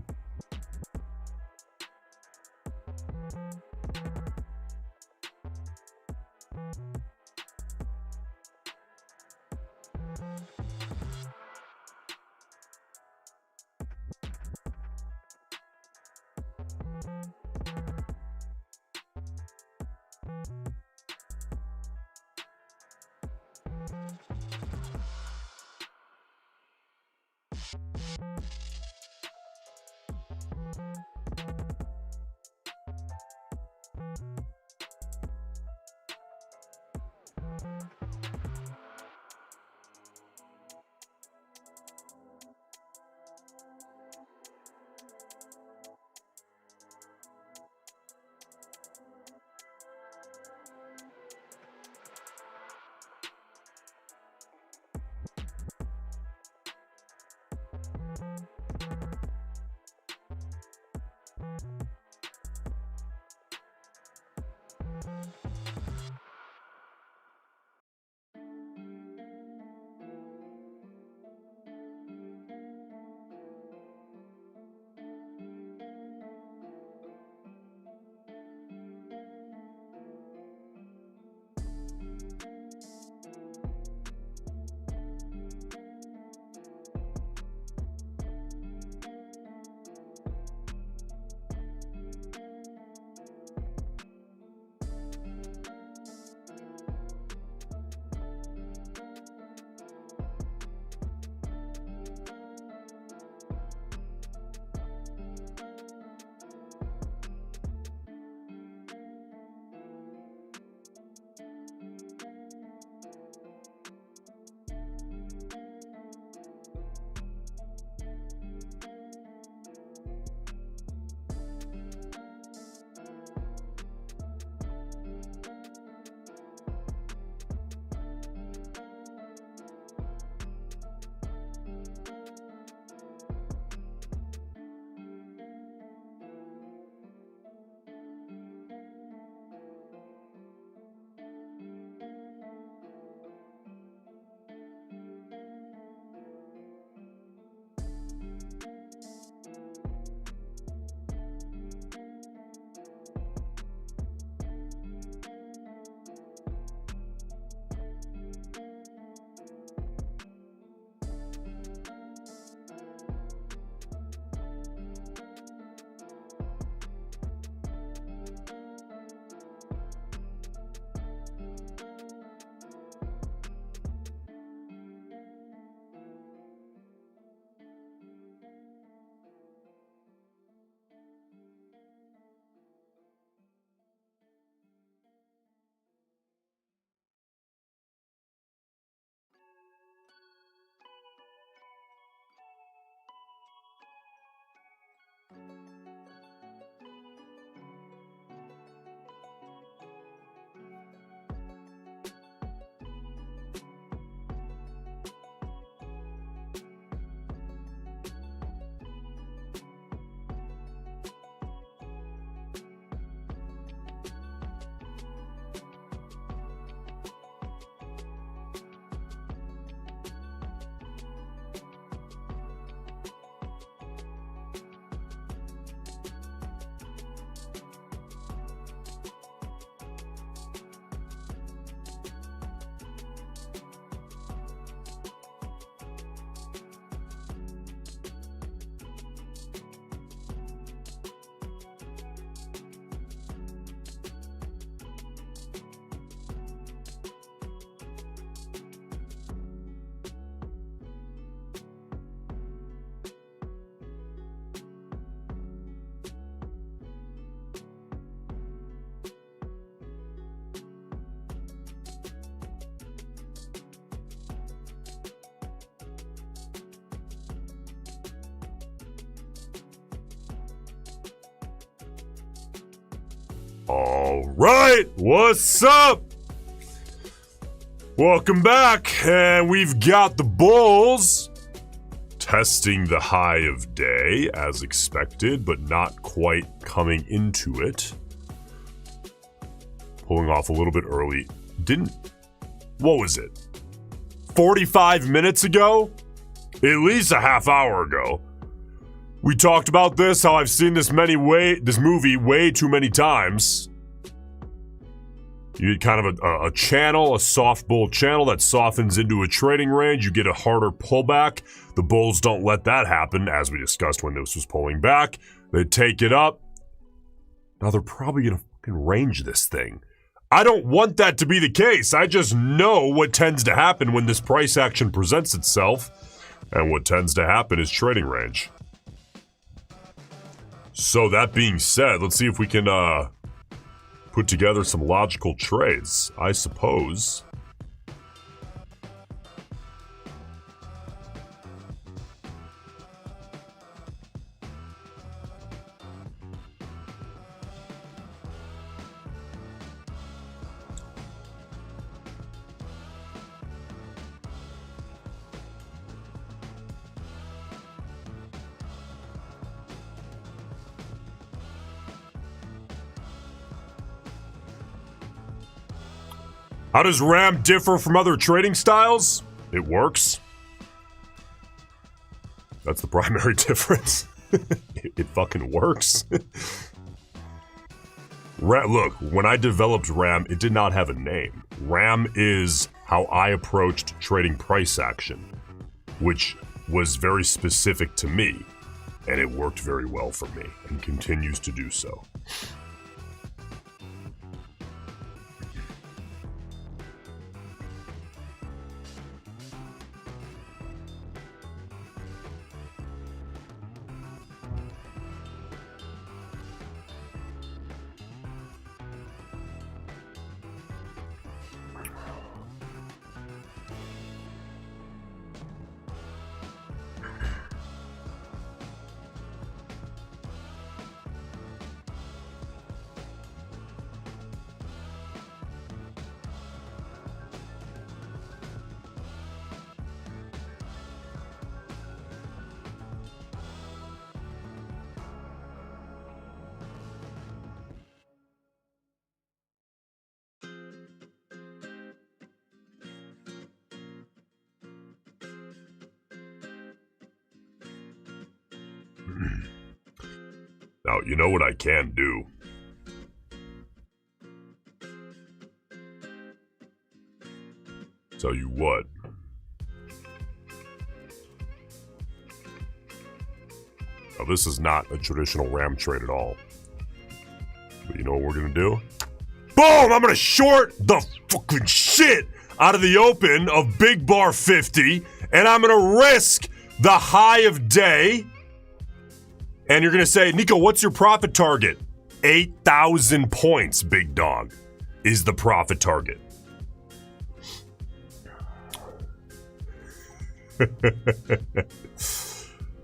All right, what's up? Welcome back, and we've got the bulls testing the high of day as expected, but not quite coming into it. Pulling off a little bit early. What was it? 45 minutes ago? At least a half hour ago. We talked about this, how I've seen this movie way too many times. You get kind of a channel, a soft bull channel that softens into a trading range. You get a harder pullback. The bulls don't let that happen, as we discussed when this was pulling back. They take it up. Now they're probably going to fucking range this thing. I don't want that to be the case. I just know what tends to happen when this price action presents itself. And what tends to happen is trading range. So that being said, let's see if we can put together some logical trades, I suppose. How does RAM differ from other trading styles? It works. That's the primary difference. It fucking works. Look, when I developed RAM, it did not have a name. RAM is how I approached trading price action, which was very specific to me, and it worked very well for me, and continues to do so. Now, you know what I can do? Tell you what. Now, this is not a traditional RAM trade at all. But you know what we're gonna do? Boom! I'm gonna short the fucking shit out of the open of Big Bar 50, and I'm gonna risk the high of day. And you're going to say, Nico, what's your profit target? 8,000 points, big dog, is the profit target.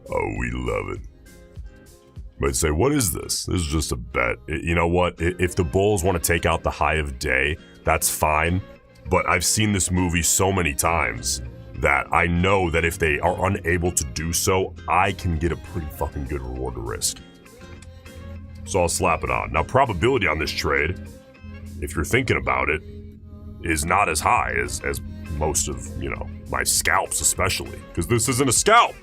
Oh, we love it. But say, what is this? This is just a bet. You know what? If the bulls want to take out the high of day, that's fine. But I've seen this movie so many times that I know that if they are unable to do so, I can get a pretty fucking good reward to risk. So I'll slap it on. Now, probability on this trade, if you're thinking about it, is not as high as most of, you know, my scalps especially, because this isn't a scalp.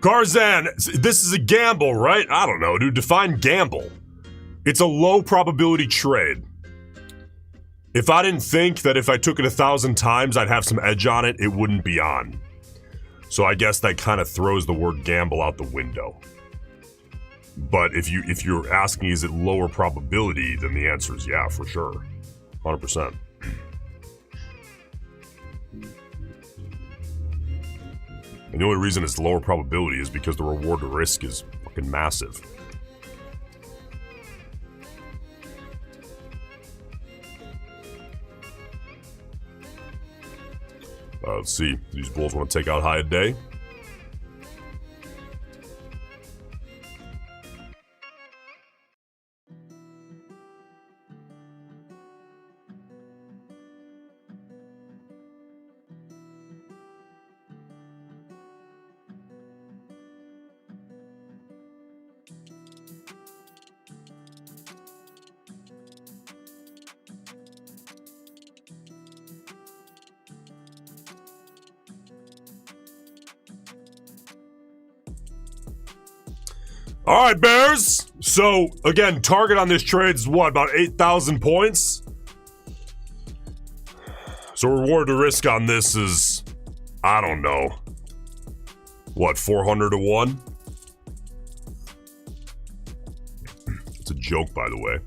Garzan, this is a gamble, right? I don't know, dude. Define gamble. It's a low probability trade. If I didn't think that if I took it 1,000 times, I'd have some edge on it, it wouldn't be on. So I guess that kind of throws the word gamble out the window. But if you're asking, is it lower probability, then the answer is yeah, for sure. 100%. And the only reason it's lower probability is because the reward to risk is fucking massive. Let's see. These bulls want to take out high a day. All right, Bears. So, again, target on this trade is what, about 8,000 points? So, reward to risk on this is, I don't know, what, 400 to 1? It's a joke, by the way.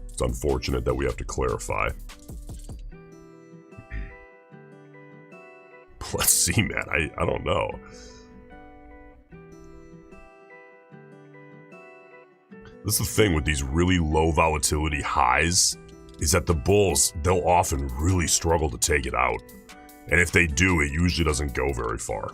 It's unfortunate that we have to clarify. Let's see, man. I don't know. This is the thing with these really low volatility highs, is that the bulls, they'll often really struggle to take it out. And if they do, it usually doesn't go very far.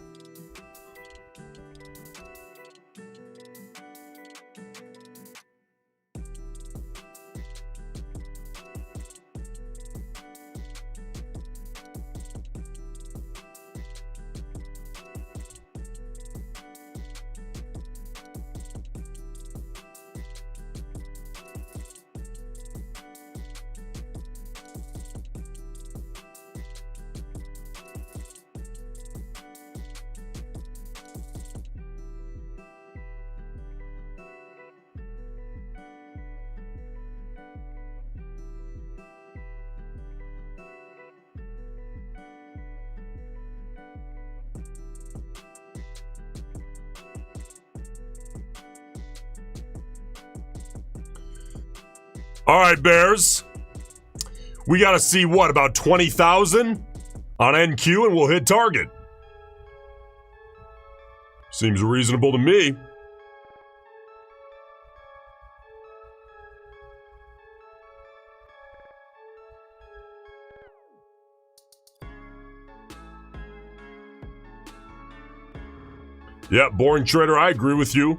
All right, Bears. We got to see, what, about 20,000 on NQ and we'll hit target. Seems reasonable to me. Yeah, boring trader, I agree with you.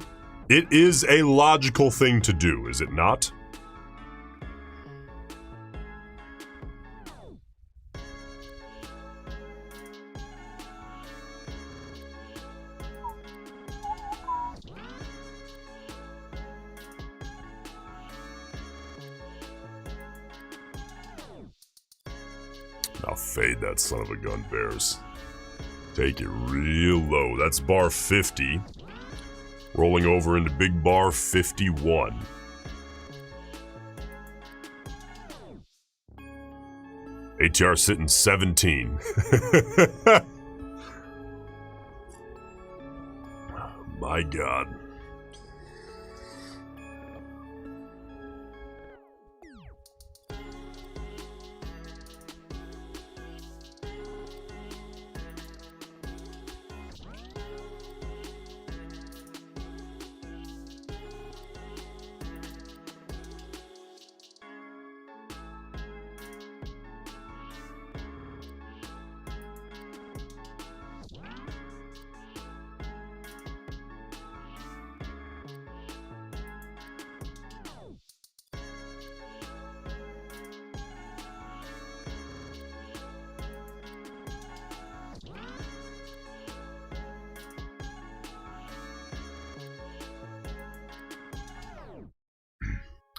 It is a logical thing to do, is it not? Now fade that son of a gun, Bears. Take it real low. That's bar 50. Rolling over into big bar 51. ATR sitting 17. My God.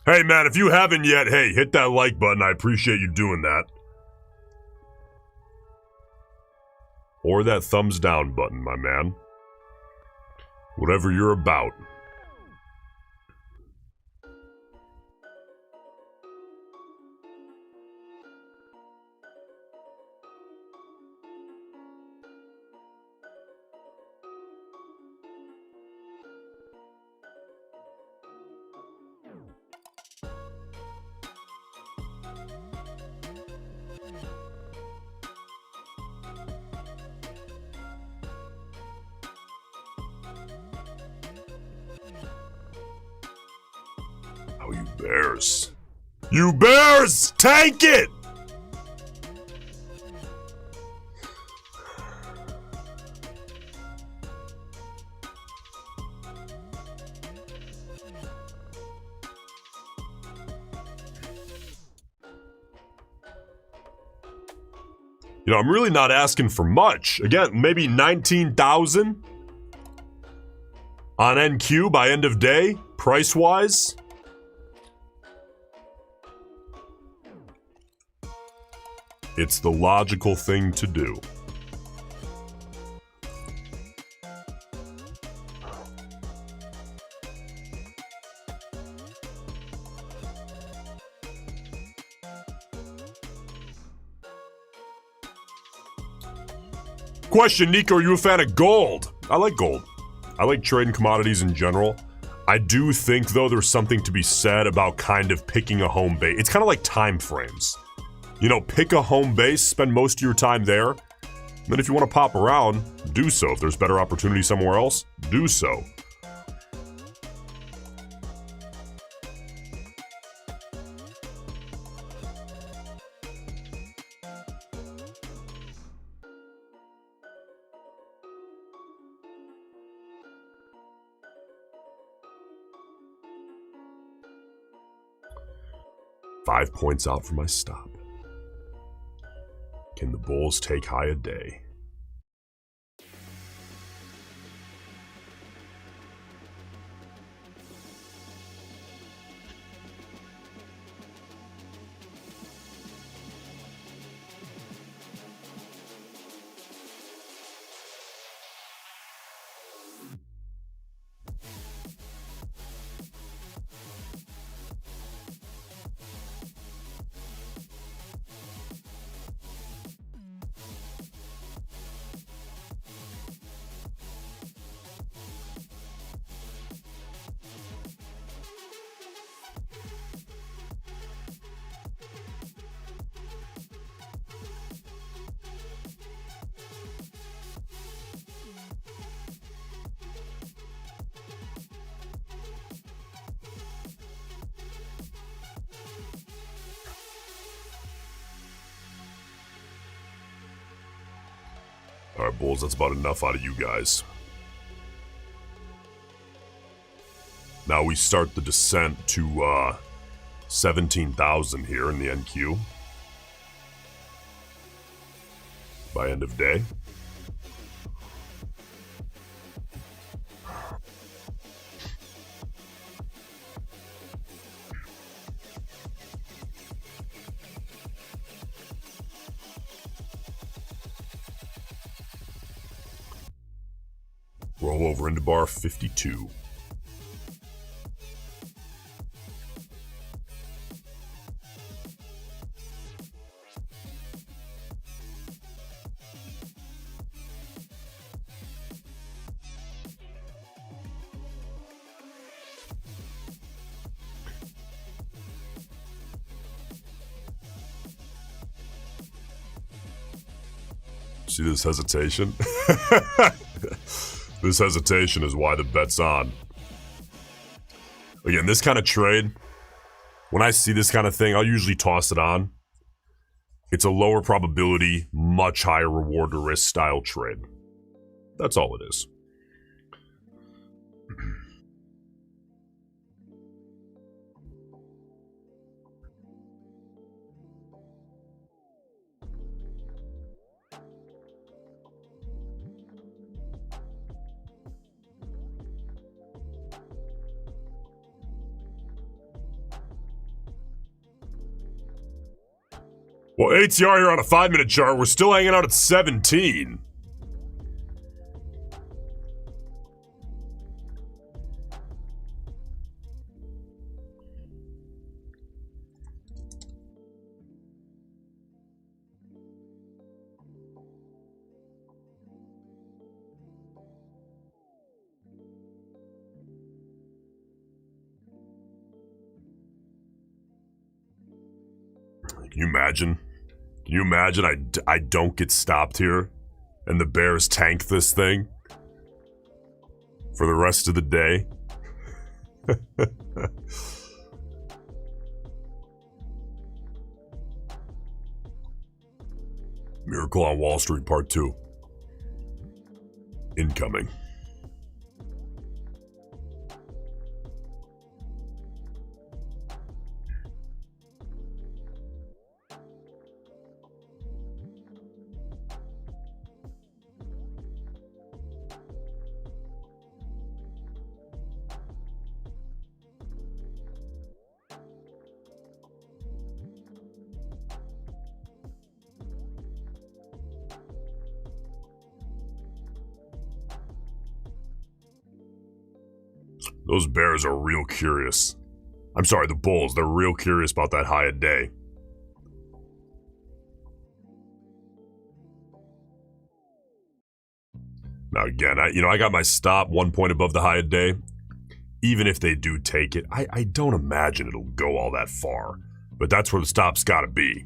Hey, man, if you haven't yet, hey, hit that like button. I appreciate you doing that. Or that thumbs down button, my man. Whatever you're about. Bears. You bears! Tank it! You know, I'm really not asking for much. Again, maybe 19,000 on NQ by end of day, price-wise. It's the logical thing to do. Question, Nico, are you a fan of gold? I like gold. I like trading commodities in general. I do think, though, there's something to be said about kind of picking a home base. It's kind of like time frames. You know, pick a home base, spend most of your time there. And then if you want to pop around, do so. If there's better opportunity somewhere else, do so. Five points out for my stop. Can the Bulls take high a day? All right, Bulls, that's about enough out of you guys. Now we start the descent to 17,000 here in the NQ by end of day. Roll over into bar 52. See this hesitation? This hesitation is why the bet's on. Again, this kind of trade, when I see this kind of thing, I'll usually toss it on. It's a lower probability, much higher reward to risk style trade. That's all it is. Well, ATR here on a 5-minute chart, we're still hanging out at 17. Can you imagine? Can you imagine I don't get stopped here and the Bears tank this thing for the rest of the day? Miracle on Wall Street Part 2. Incoming. Those bears are real curious. I'm sorry, the bulls, they're real curious about that high a day. Now again, I got my stop 1 point above the high a day. Even if they do take it, I don't imagine it'll go all that far. But that's where the stop's gotta be.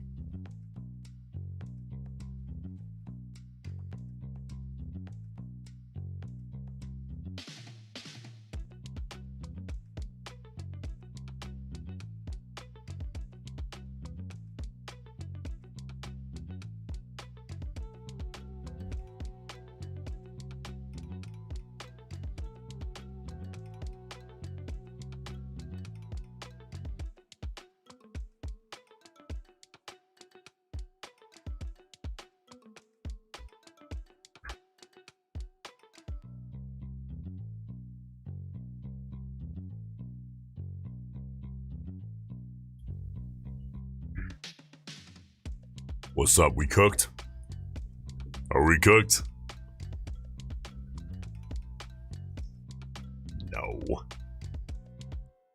What's up, we cooked? Are we cooked? No.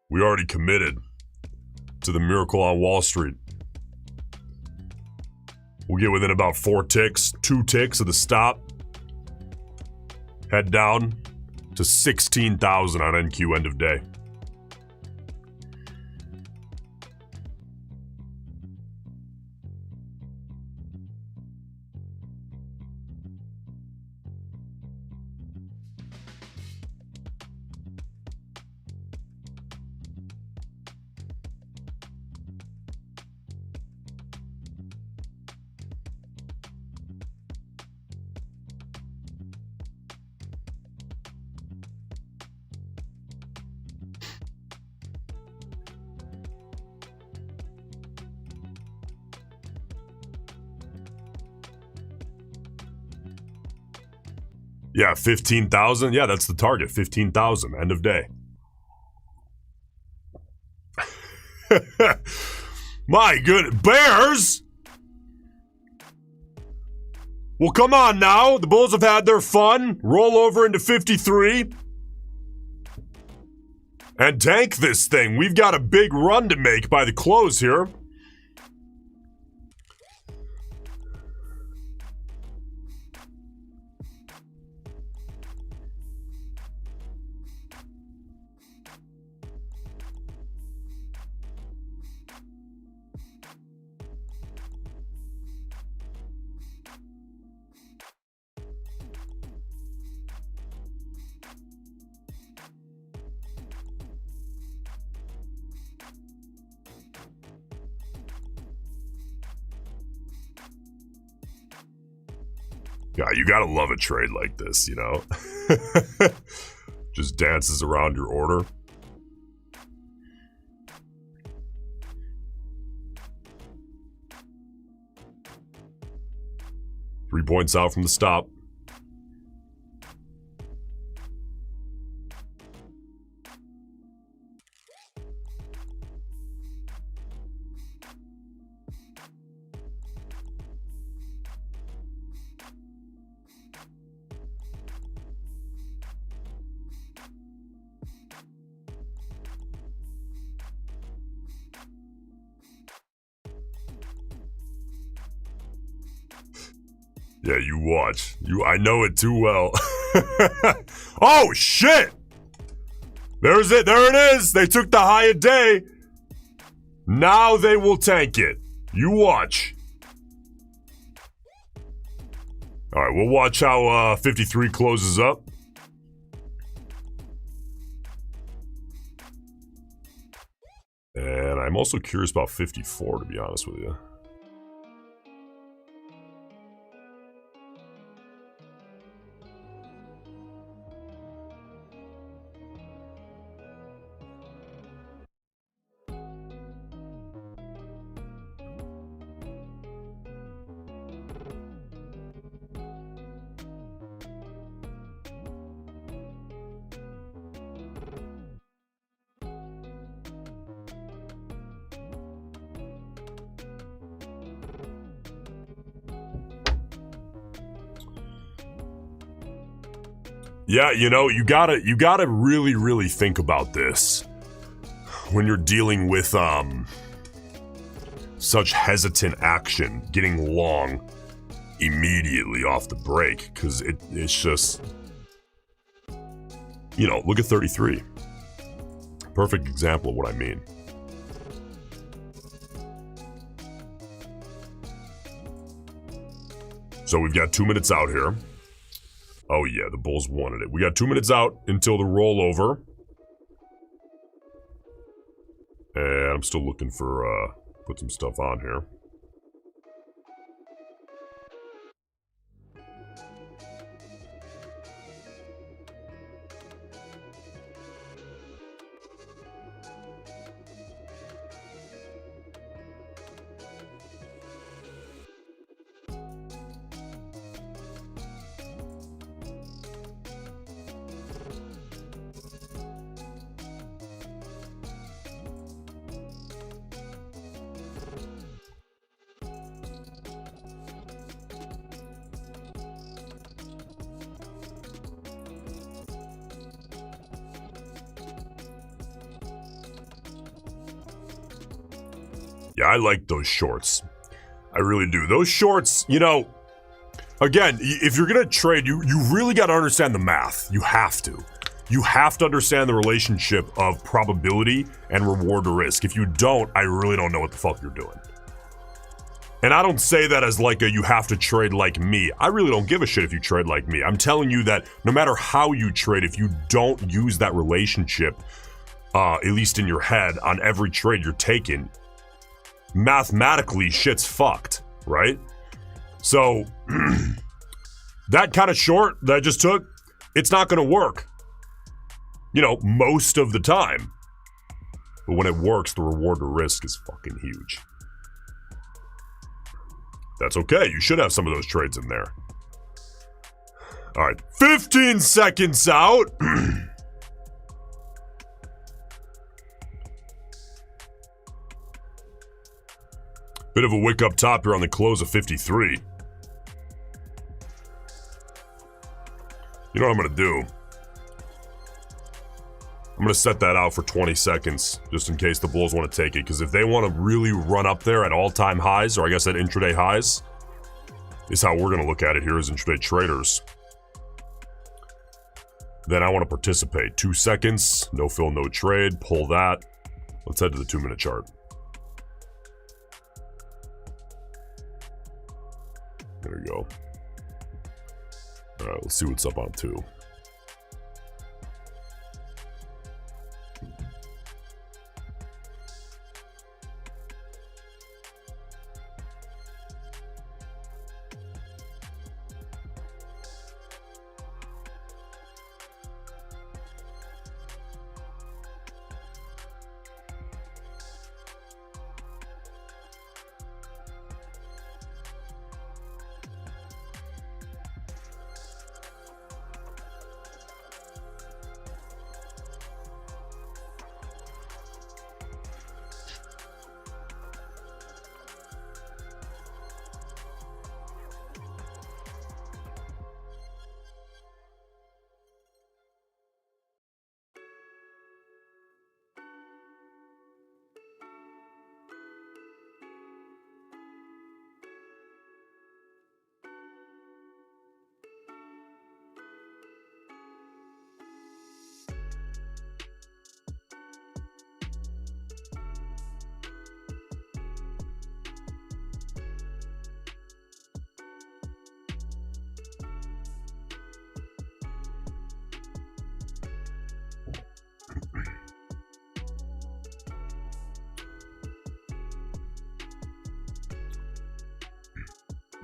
We already committed to the Miracle on Wall Street. We'll get within about 2 ticks of the stop. Head down to 16,000 on NQ end of day. Yeah, 15,000. Yeah, that's the target. 15,000, end of day. My good bears! Well, come on now. The bulls have had their fun. Roll over into 53. And tank this thing. We've got a big run to make by the close here. Yeah, you gotta love a trade like this, you know? Just dances around your order. Three points out from the stop. Yeah, you watch. I know it too well. Oh, shit! There's it. There it is. They took the high a day. Now they will tank it. You watch. All right, we'll watch how 53 closes up. And I'm also curious about 54, to be honest with you. Yeah, you know, you gotta really, really think about this when you're dealing with such hesitant action, getting long immediately off the break, because it's just, you know, look at 33. Perfect example of what I mean. So we've got 2 minutes out here. Oh yeah, the Bulls wanted it. We got 2 minutes out until the rollover. And I'm still looking for, put some stuff on here. Yeah, I like those shorts. I really do. Those shorts, you know, again, if you're going to trade, you really got to understand the math. You have to. You have to understand the relationship of probability and reward to risk. If you don't, I really don't know what the fuck you're doing. And I don't say that as like you have to trade like me. I really don't give a shit if you trade like me. I'm telling you that no matter how you trade, if you don't use that relationship, at least in your head, on every trade you're taking, mathematically shit's fucked, right? So that kind of short that I just took, it's not going to work, you know, most of the time. But when it works, the reward to risk is fucking huge. That's okay. You should have some of those trades in there. All right, 15 seconds out. Bit of a wick up top here on the close of 53. You know what I'm going to do? I'm going to set that out for 20 seconds, just in case the Bulls want to take it. Because if they want to really run up there at all-time highs, or I guess at intraday highs, is how we're going to look at it here as intraday traders. Then I want to participate. 2 seconds, no fill, no trade. Pull that. Let's head to the 2-minute chart. There we go. All right, let's see what's up on 2.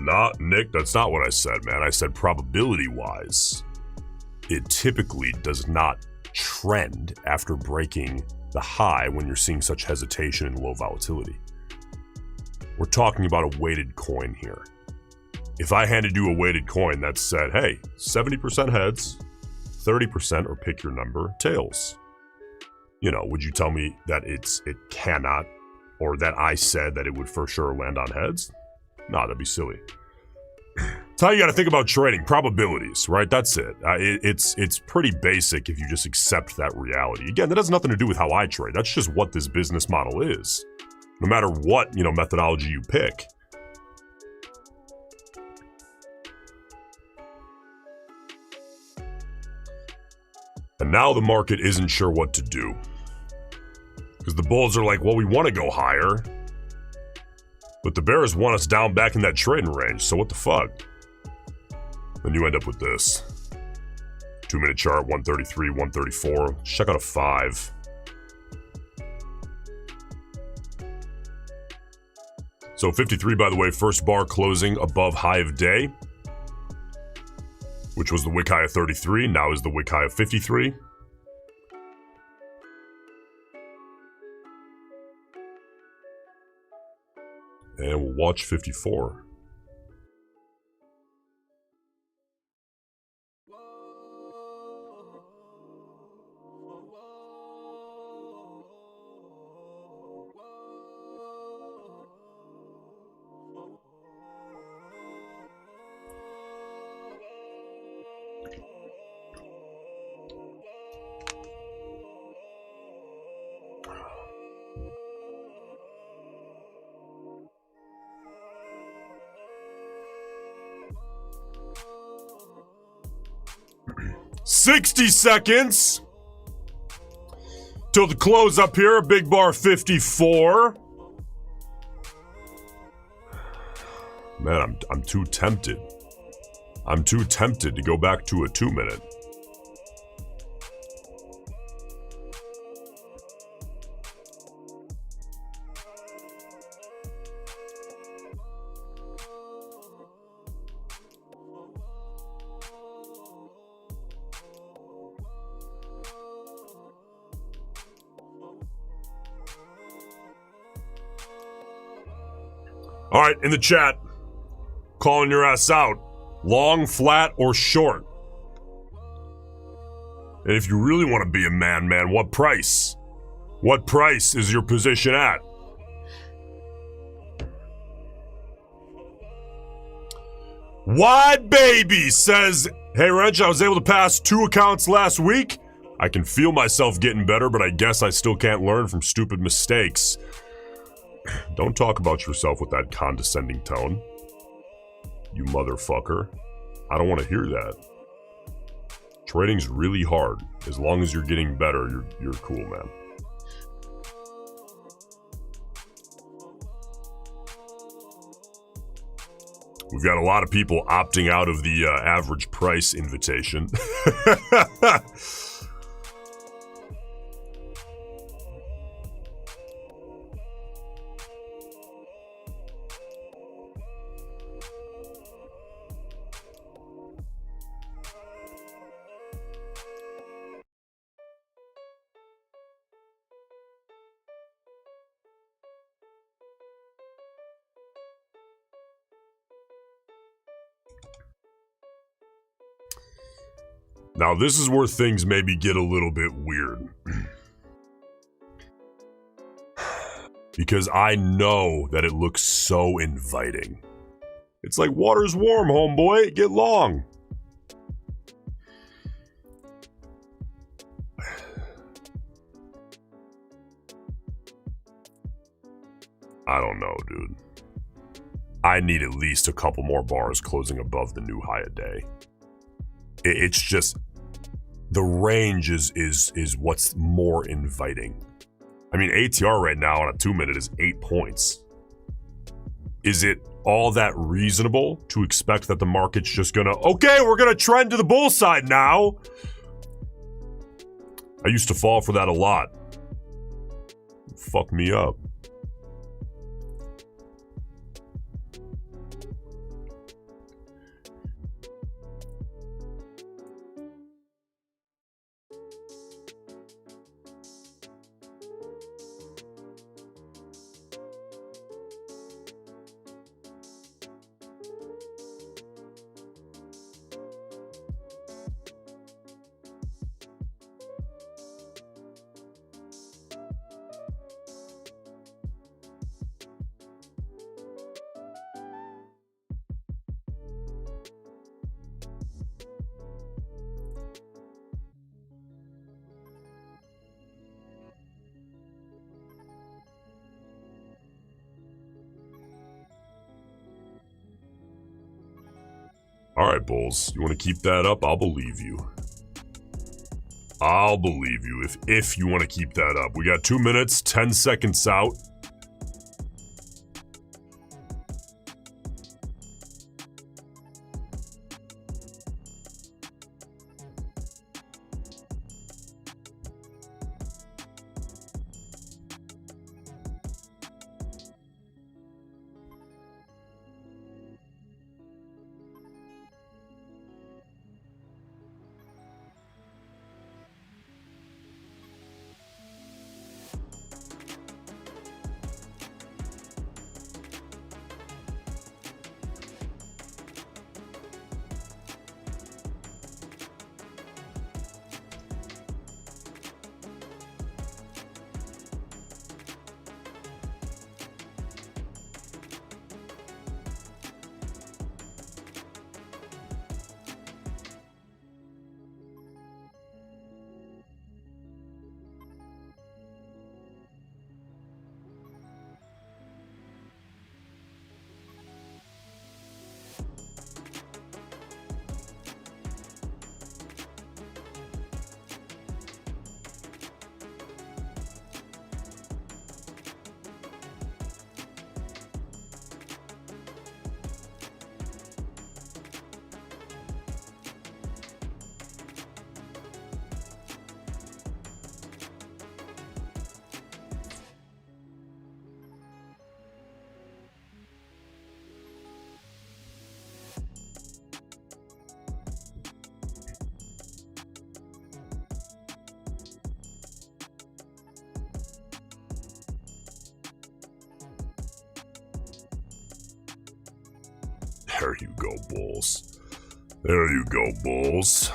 Nah, Nick, that's not what I said, man. I said probability-wise, it typically does not trend after breaking the high when you're seeing such hesitation and low volatility. We're talking about a weighted coin here. If I handed you a weighted coin that said, hey, 70% heads, 30%, or pick your number, tails, you know, would you tell me that it cannot, or that I said that it would for sure land on heads? No, that'd be silly. That's how you got to think about trading. Probabilities, right? That's it. It's pretty basic if you just accept that reality. Again, that has nothing to do with how I trade. That's just what this business model is. No matter what, methodology you pick. And now the market isn't sure what to do. Because the bulls are like, well, we want to go higher. But the bears want us down back in that trading range, so what the fuck? Then you end up with this. 2-minute chart, 133, 134. Check out a 5. So 53, by the way, first bar closing above high of day, which was the wick high of 33, now is the wick high of 53. And we'll watch 54. $60 seconds till the close up here. Big bar 54. Man, I'm too tempted. I'm too tempted to go back to a 2-minute. All right, in the chat, calling your ass out. Long, flat, or short? And if you really want to be a man, what price? What price is your position at? Wide Baby says, hey, Roensch, I was able to pass 2 accounts last week. I can feel myself getting better, but I guess I still can't learn from stupid mistakes. Don't talk about yourself with that condescending tone. You motherfucker. I don't want to hear that. Trading's really hard. As long as you're getting better, you're cool, man. We've got a lot of people opting out of the average price invitation. Now, this is where things maybe get a little bit weird. Because I know that it looks so inviting. It's like, water's warm, homeboy. Get long. I don't know, dude. I need at least a couple more bars closing above the new high a day. It's just, the range is what's more inviting. I mean, ATR right now on a 2-minute is 8 points. Is it all that reasonable to expect that the market's just gonna, okay, we're gonna trend to the bull side now? I used to fall for that a lot. Fuck me up. All right, Bulls. You want to keep that up? I'll believe you. I'll believe you if you want to keep that up. We got 2 minutes, 10 seconds out. There you go, Bulls. There you go, Bulls.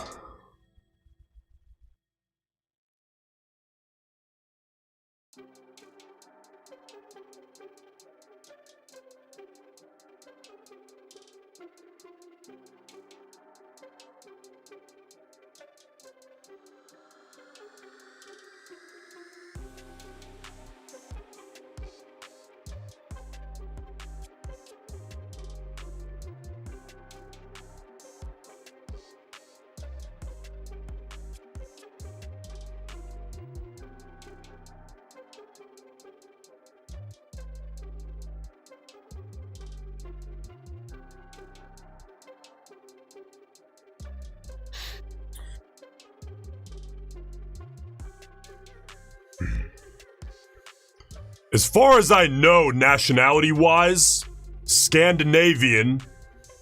As far as I know, nationality-wise, Scandinavian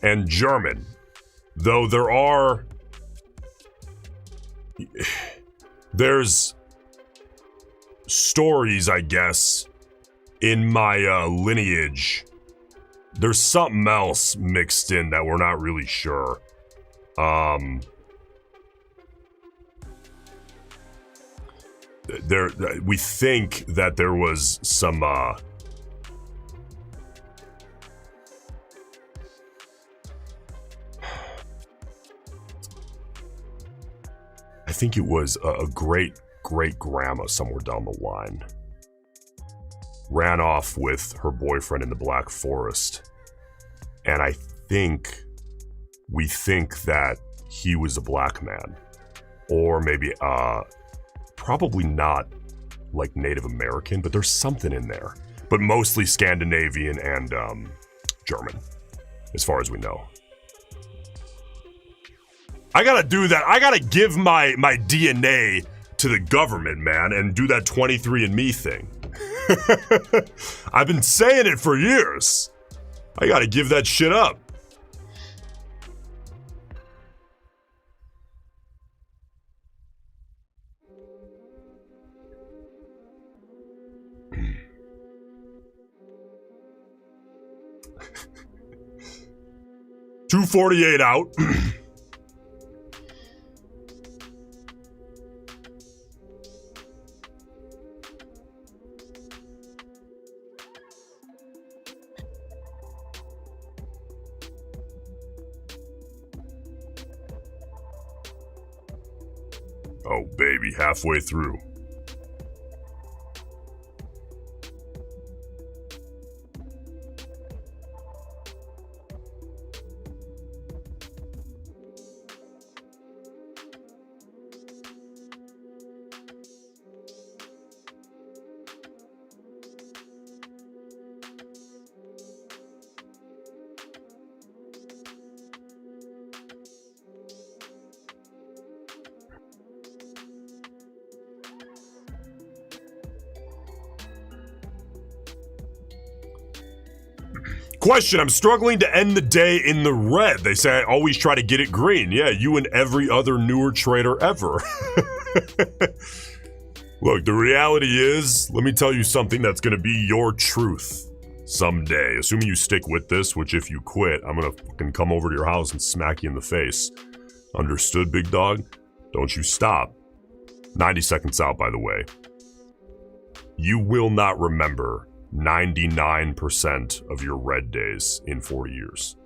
and German. Though there's stories, I guess, in my lineage. There's something else mixed in that we're not really sure. We think that there was some I think it was a great grandma somewhere down the line ran off with her boyfriend in the Black Forest, and we think that he was a black man, or maybe probably not like Native American, but there's something in there. But mostly Scandinavian and German, as far as we know. I gotta do that. I gotta give my DNA to the government, man, and do that 23andMe thing. I've been saying it for years. I gotta give that shit up. $248 out. Oh, baby, halfway through. Question, I'm struggling to end the day in the red. They say I always try to get it green. Yeah, you and every other newer trader ever. Look, the reality is, let me tell you something that's going to be your truth someday. Assuming you stick with this, which if you quit, I'm going to fucking come over to your house and smack you in the face. Understood, big dog? Don't you stop. 90 seconds out, by the way. You will not remember 99% of your red days in 4 years.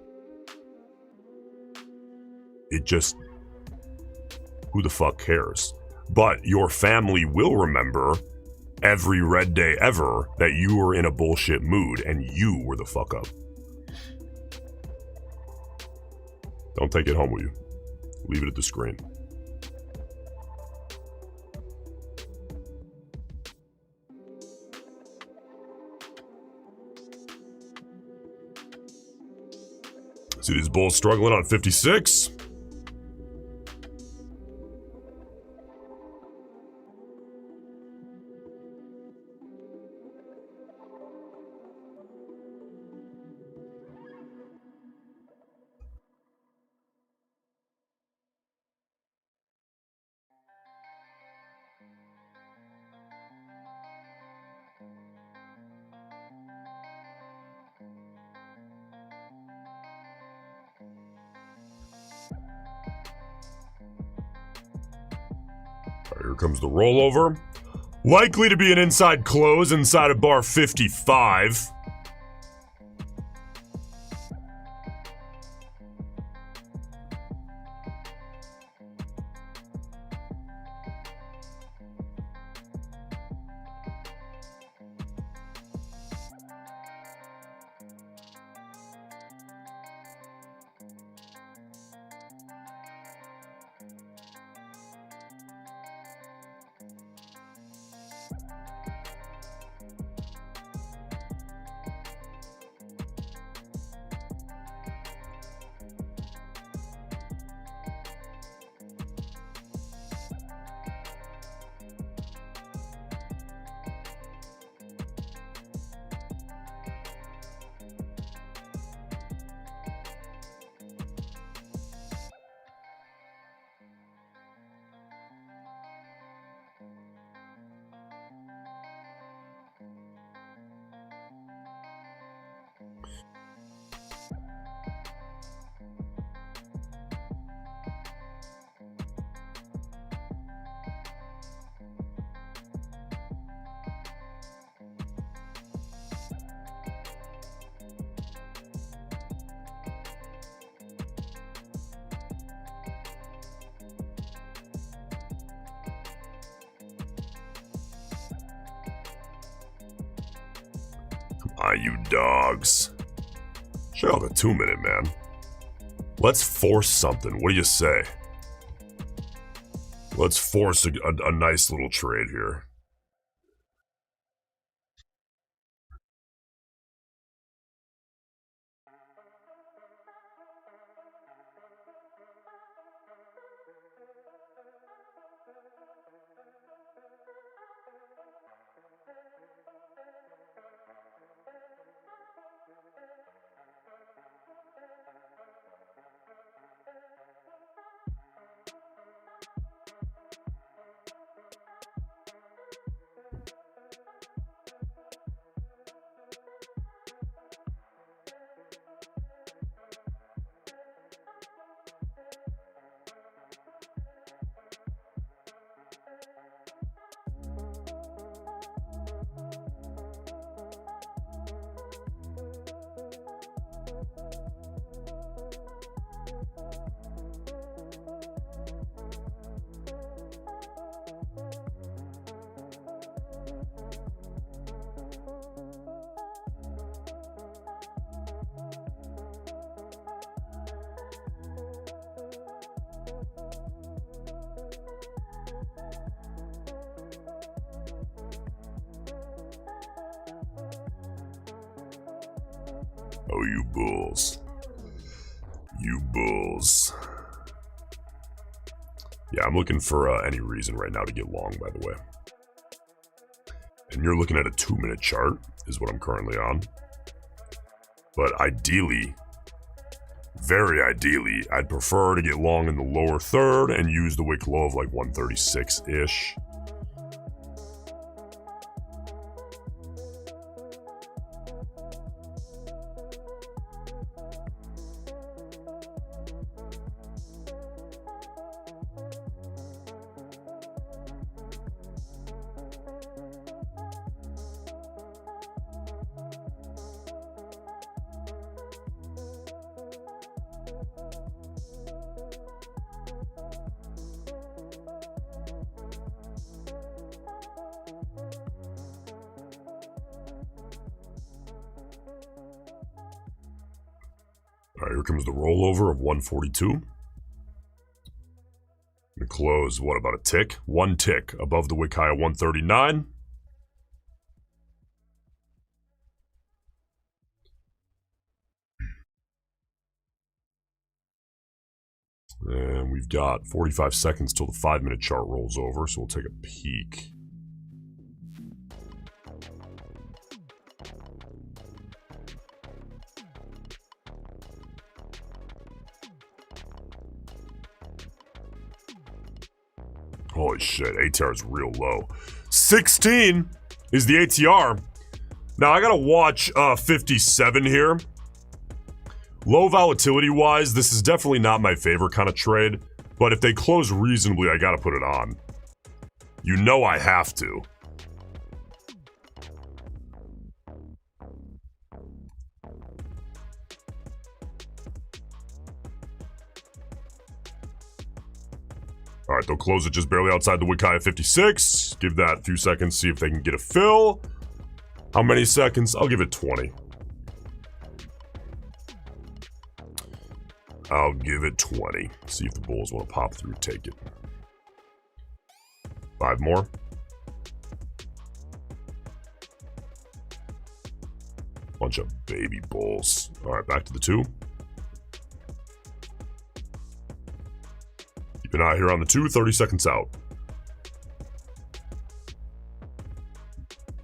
It just... Who the fuck cares? But your family will remember every red day ever that you were in a bullshit mood and you were the fuck up. Don't take it home with you. Leave it at the screen. See these bulls struggling on 56? Here comes the rollover. Likely to be an inside close inside of bar 55. You dogs. Check out the 2-minute, man. Let's force something. What do you say? Let's force a nice little trade here. Oh, you bulls. You bulls. Yeah, I'm looking for any reason right now to get long, by the way. And you're looking at a 2-minute chart, is what I'm currently on. But ideally, very ideally, I'd prefer to get long in the lower third and use the wick low of like 136-ish. All right, here comes the rollover of 142. The close, what, about a tick? One tick above the wick high of 139. And we've got 45 seconds till the 5-minute chart rolls over, so we'll take a peek. Holy shit, ATR is real low. 16 is the ATR. Now, I gotta watch 57 here. Low volatility-wise, this is definitely not my favorite kind of trade, but if they close reasonably, I gotta put it on. You know I have to. All right, they'll close it just barely outside the wick high of 56. Give that a few seconds, see if they can get a fill. How many seconds? I'll give it 20. I'll give it 20. See if the bulls want to pop through, take it. 5 more. Bunch of baby bulls. All right, back to the 2. Keep an eye here on the 2, 30 seconds out.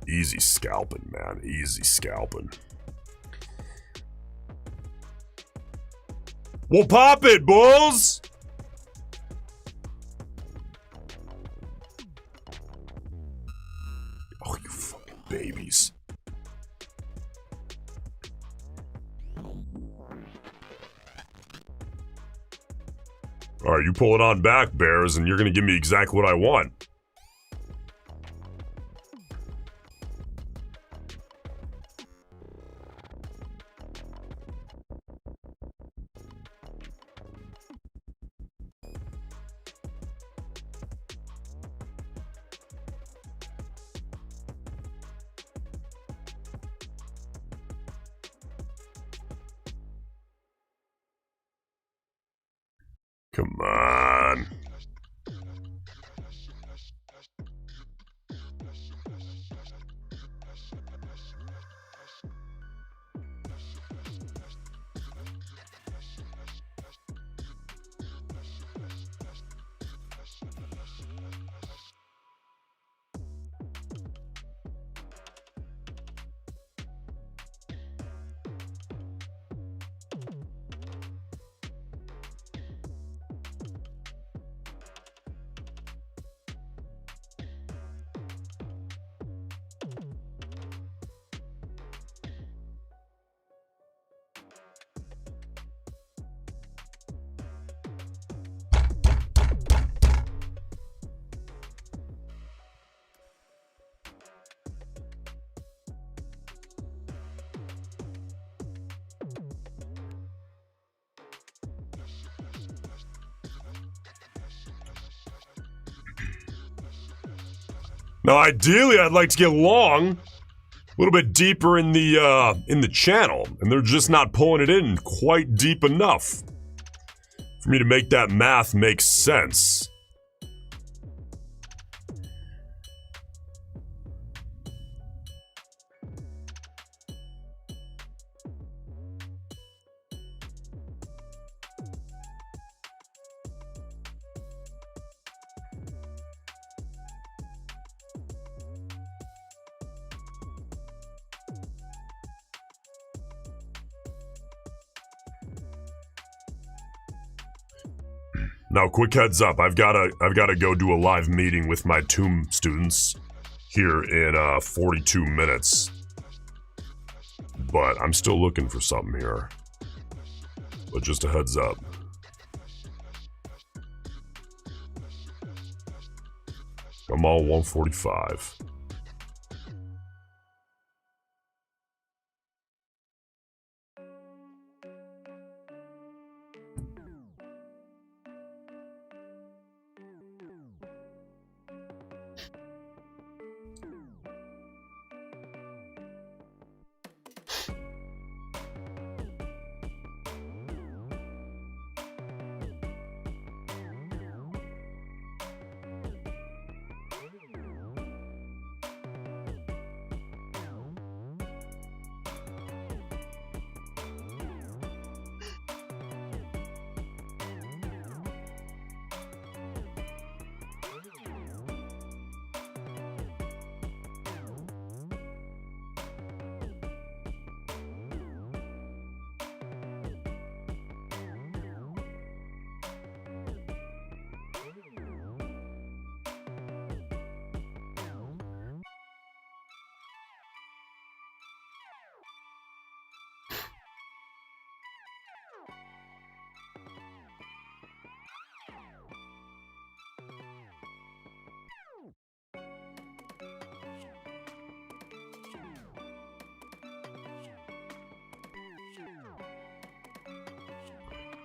Easy scalping, man. Easy scalping. We'll pop it, bulls! Oh, you fucking babies. All right, you pull it on back, Bears, and you're going to give me exactly what I want. Come on. Now, ideally, I'd like to get long, a little bit deeper in the channel, and they're just not pulling it in quite deep enough for me to make that math make sense. Now, quick heads up. I've gotta go do a live meeting with my TOOM students here in 42 minutes. But I'm still looking for something here. But just a heads up. I'm all 145.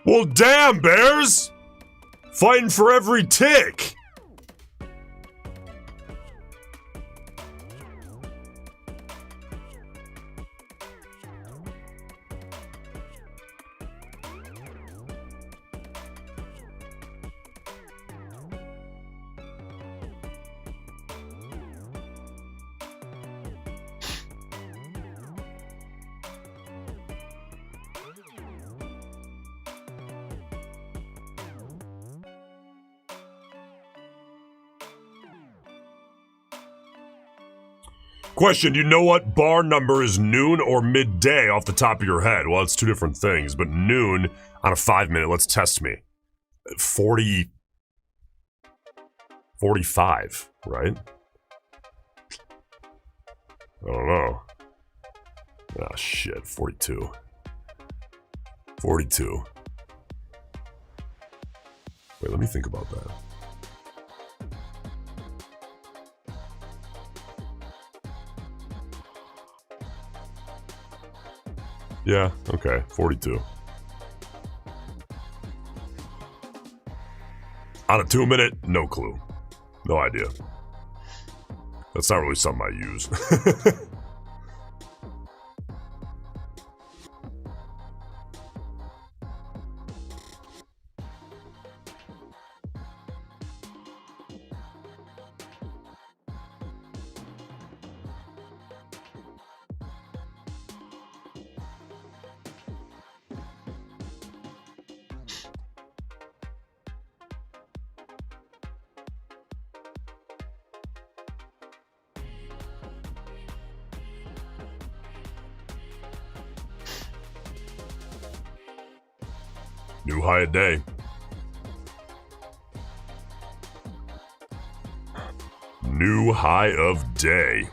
Well, damn, Bears! Fighting for every tick! Question, do you know what bar number is noon or midday off the top of your head? Well, it's two different things, but noon on a 5-minute, let's test me. 45, right? I don't know. Ah, shit, 42. 42. Wait, let me think about that. Yeah, okay, 42. On a 2-minute, no clue. No idea. That's not really something I use. New high a day. New high of day.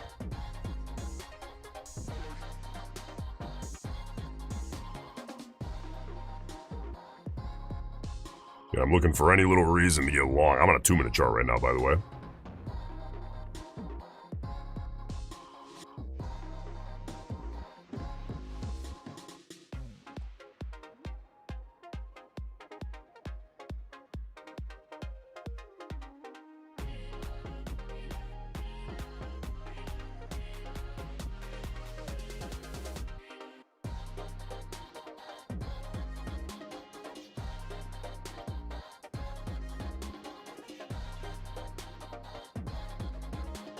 Yeah, I'm looking for any little reason to get long. I'm on a 2-minute chart right now, by the way.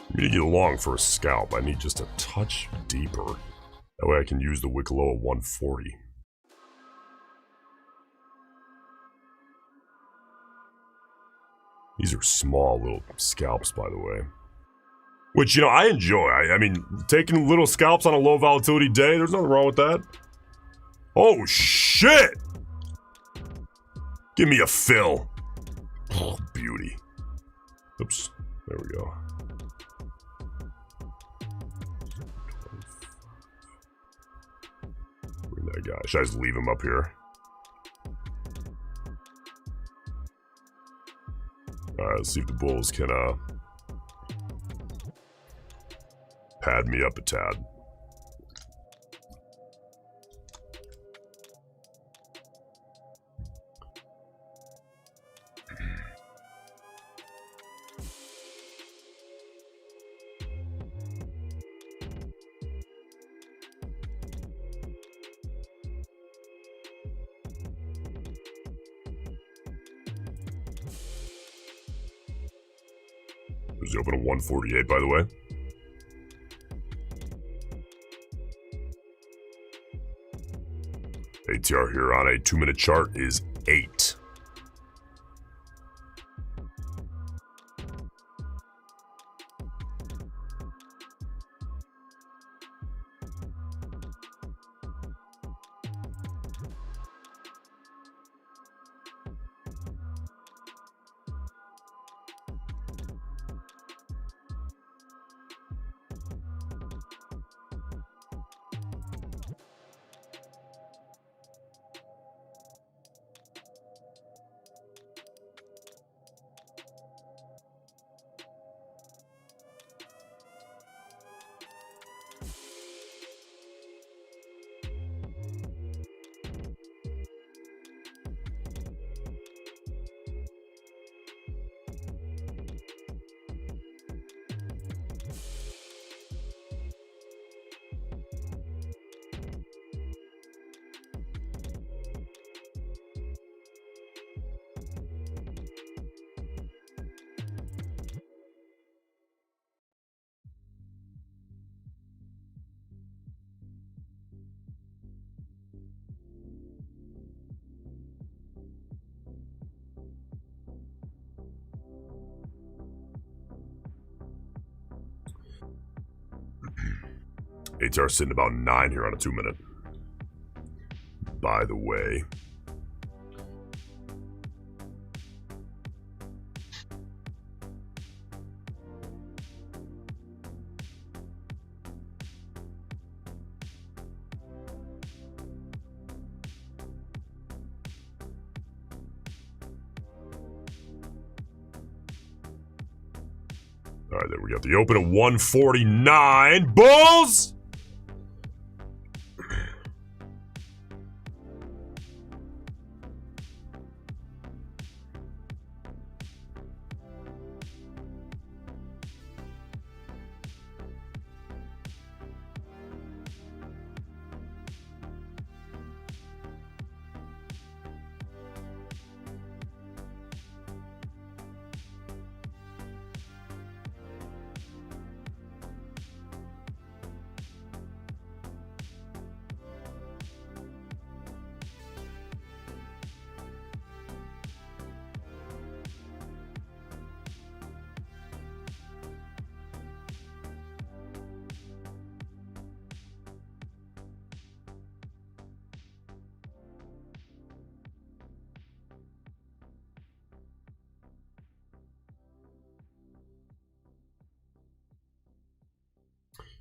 I'm gonna get long for a scalp. I need just a touch deeper. That way I can use the wick low of 140. These are small little scalps, by the way. Which, you know, I enjoy. I mean, taking little scalps on a low volatility day, there's nothing wrong with that. Oh, shit! Give me a fill. Oh, beauty. Oops. There we go. Bring that guy. Should I just leave him up here? Alright, let's see if the bulls can pad me up a tad. Was he open at 148, by the way? ATR here on a 2-minute chart is 8. ATR sitting about 9 here on a 2-minute. By the way. All right, there we got the open at 149. Bulls!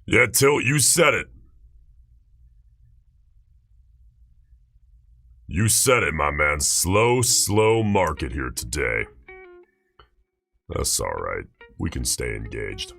Yeah, Tilt, you said it. You said it, my man. Slow market here today. That's all right. We can stay engaged.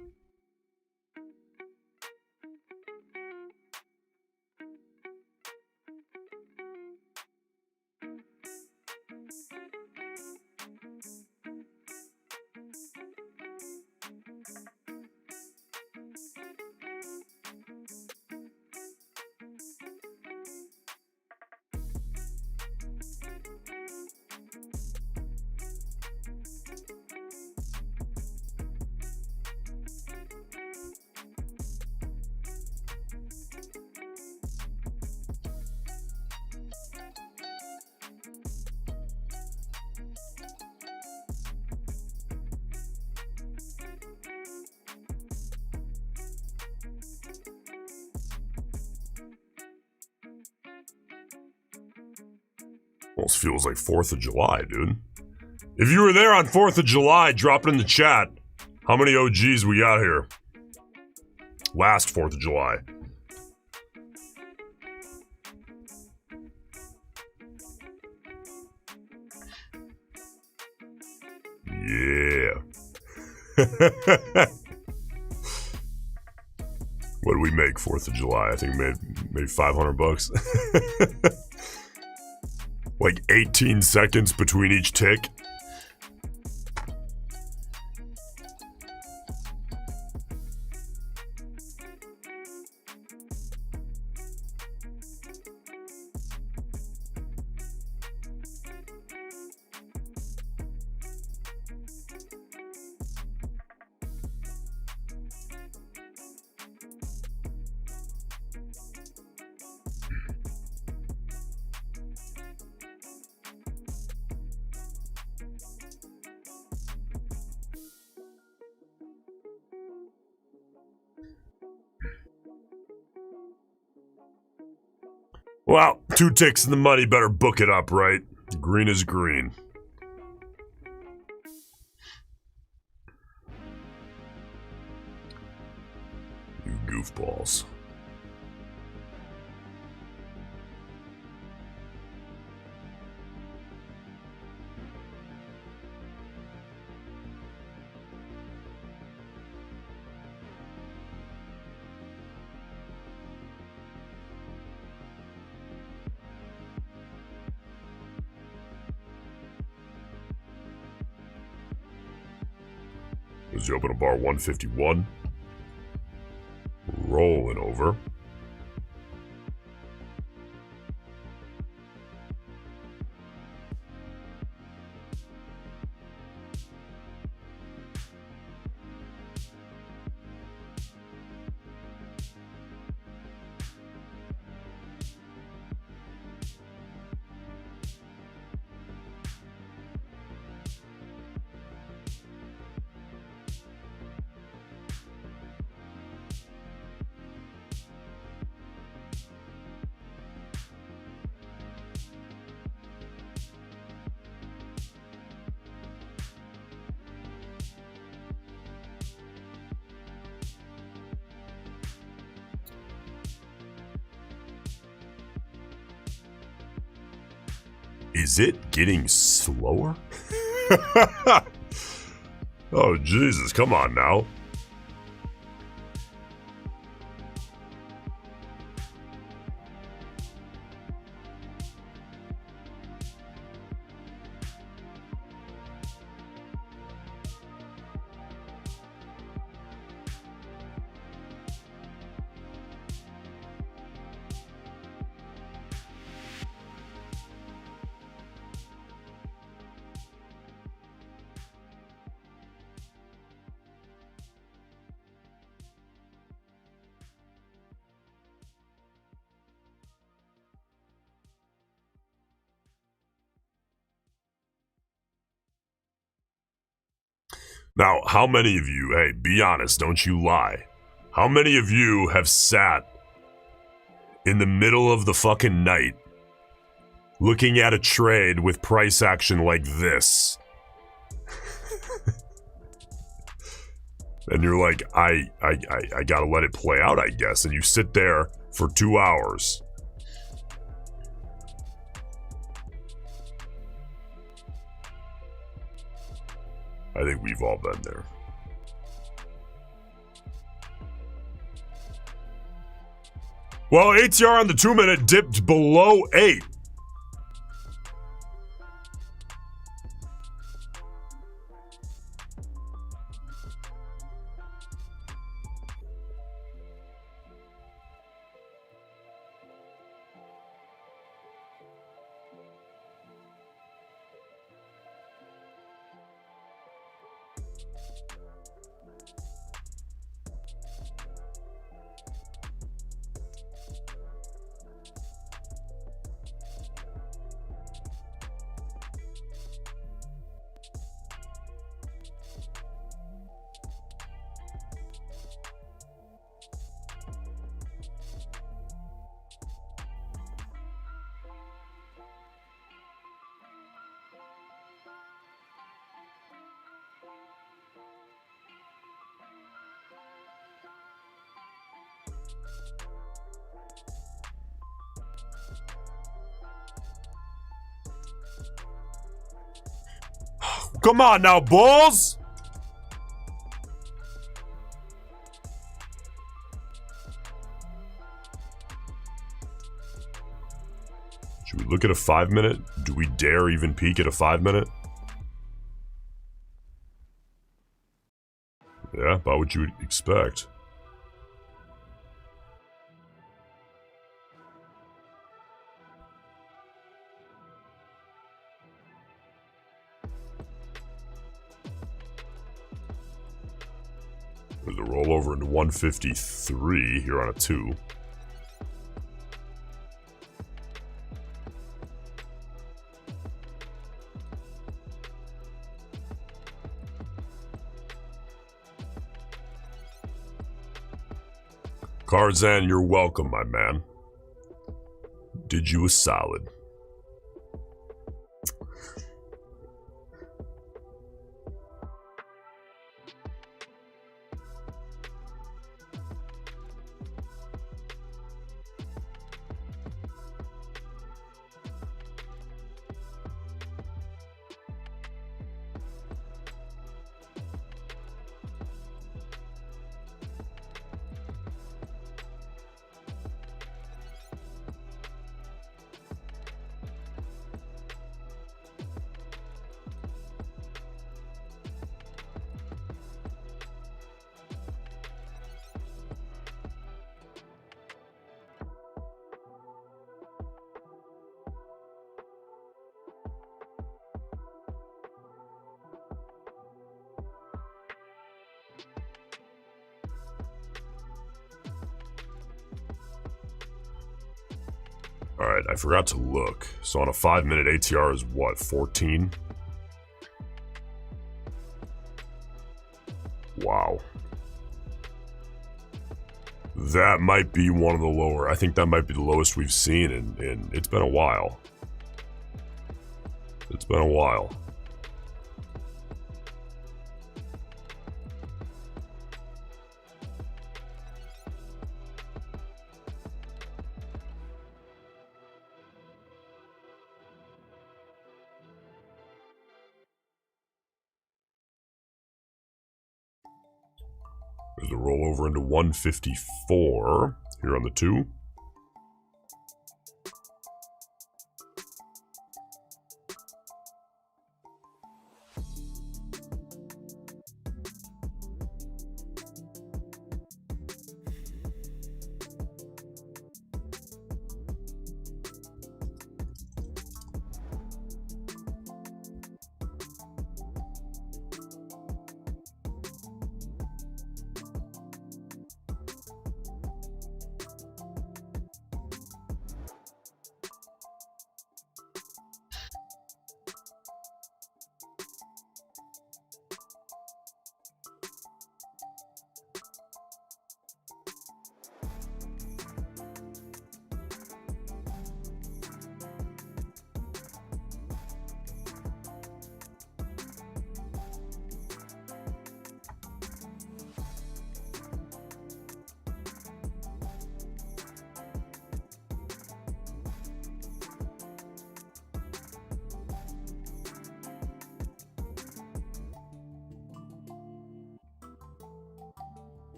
Almost feels like 4th of July, dude. If you were there on 4th of July, drop it in the chat. How many OGs we got here? Last 4th of July. Yeah. What did we make 4th of July? I think made $500. Like 18 seconds between each tick. Well, 2 ticks in the money, better book it up, right? Green is green. You goofballs. Was you open a bar 151? Rolling over. Is it getting slower? Oh, Jesus, come on now. Now, how many of you, hey, be honest, don't you lie. How many of you have sat in the middle of the fucking night looking at a trade with price action like this? And you're like, I gotta let it play out, I guess. And you sit there for 2 hours. I think we've all been there. Well, ATR on the 2-minute dipped below 8. Come on now, bulls. Should we look at a 5-minute? Do we dare even peek at a 5-minute? Yeah, about what you would expect. There's a rollover into 153 here on a 2. Tarzan, you're welcome, my man. Did you a solid. Alright, I forgot to look. So on a 5-minute ATR is what, 14? Wow. That might be one of the lower. I think that might be the lowest we've seen in it's been a while. It's been a while. There's a rollover into 154 here on the 2.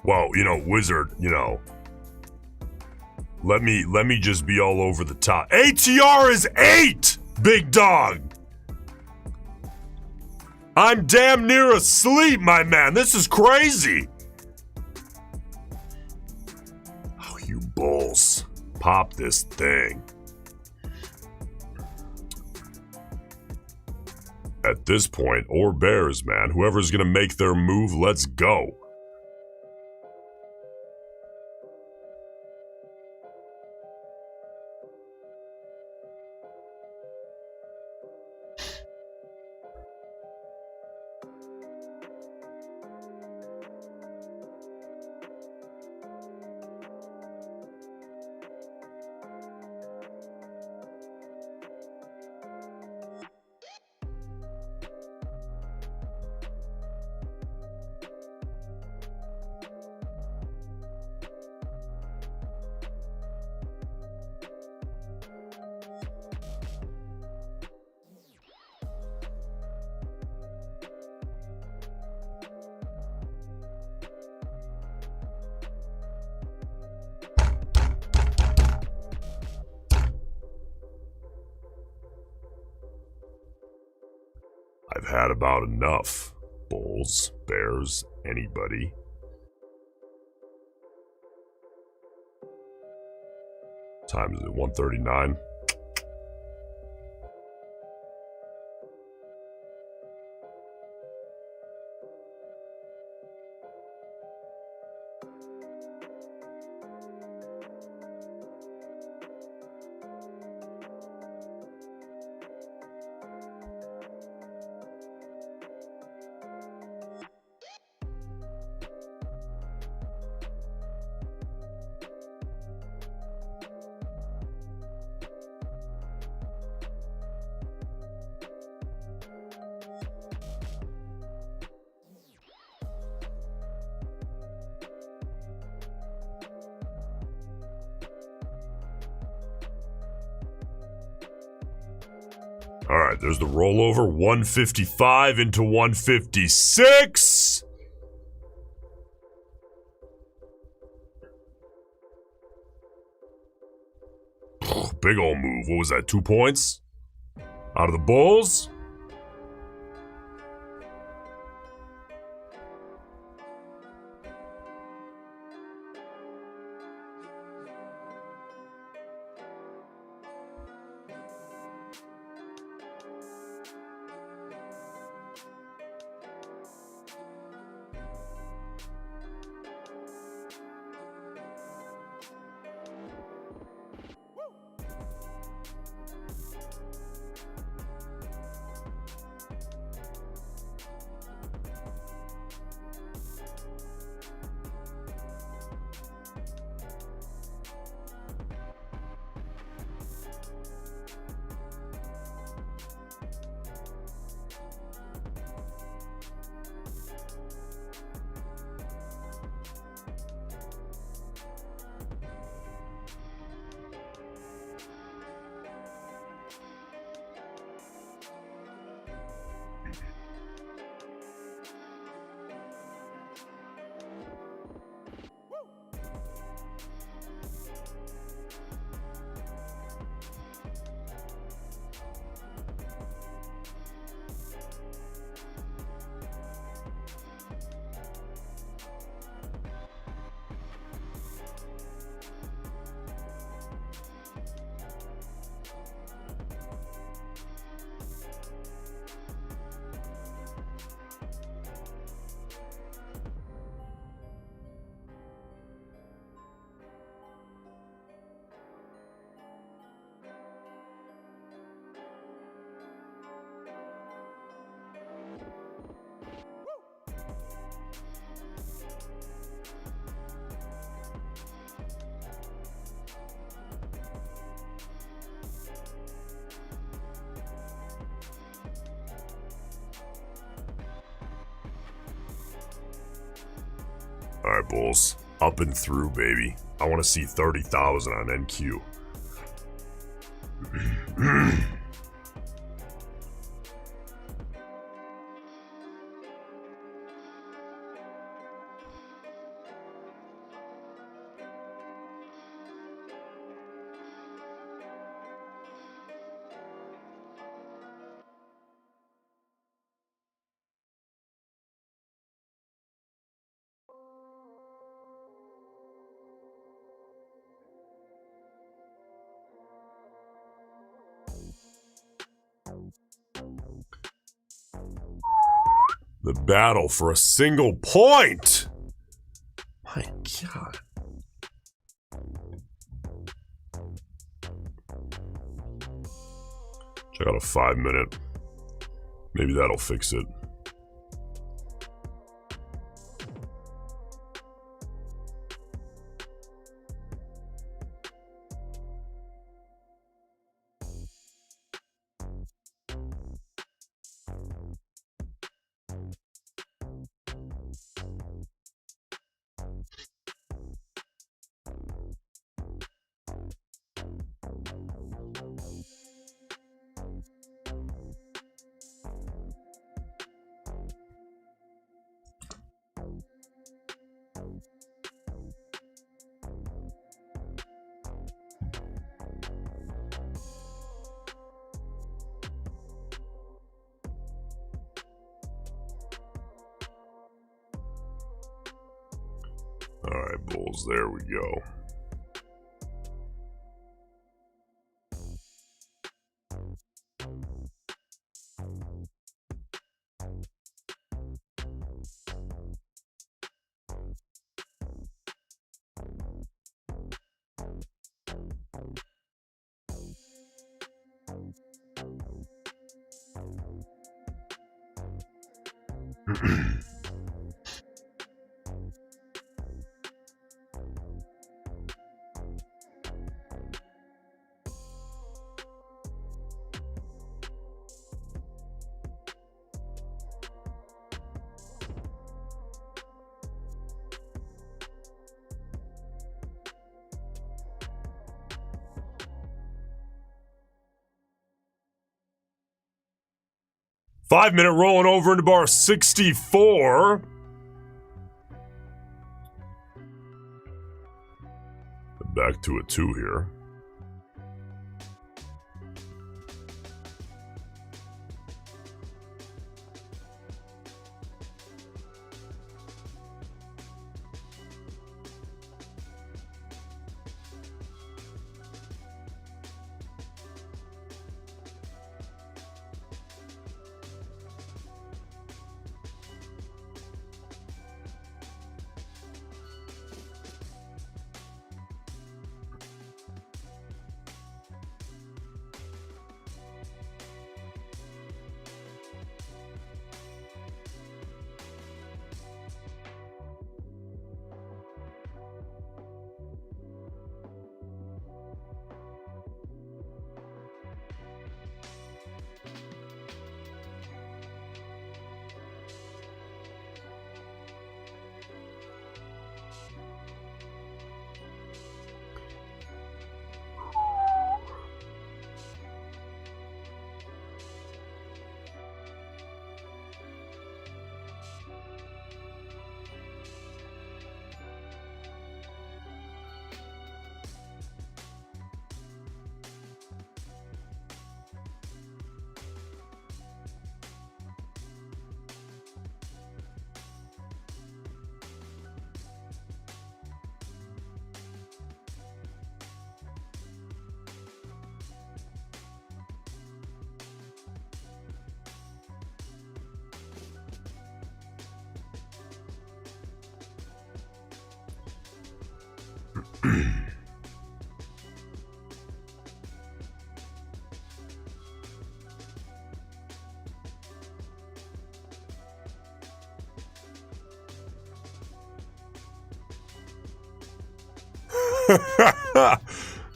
Well, you know, Wizard, you know, let me just be all over the top. ATR is 8, big dog. I'm damn near asleep, my man. This is crazy. Oh, you bulls. Pop this thing. At this point, or bears, man, whoever's gonna make their move, let's go. I've had about enough. Bulls, bears, anybody. Time is it? 1:39. All right, there's the rollover, 155 into 156. Big old move. What was that, 2 points? Out of the bulls? All right, bulls. Up and through, baby. I want to see 30,000 on NQ. The battle for a single point. My God. Check out a 5-minute. Maybe that'll fix it. All right, bulls, there we go. Five-minute rolling over into bar 64. Back to a 2 here.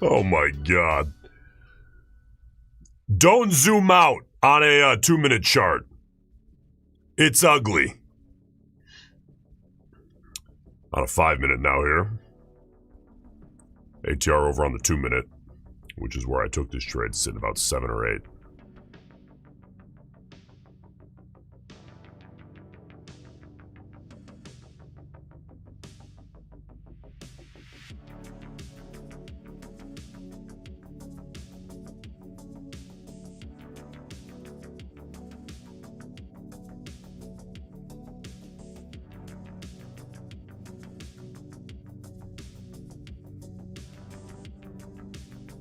Oh my God. Don't zoom out on a 2-minute chart. It's ugly. On a 5-minute now here. ATR over on the 2-minute, which is where I took this trade, sitting about 7 or 8.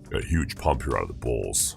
Got a huge pump here out of the bulls.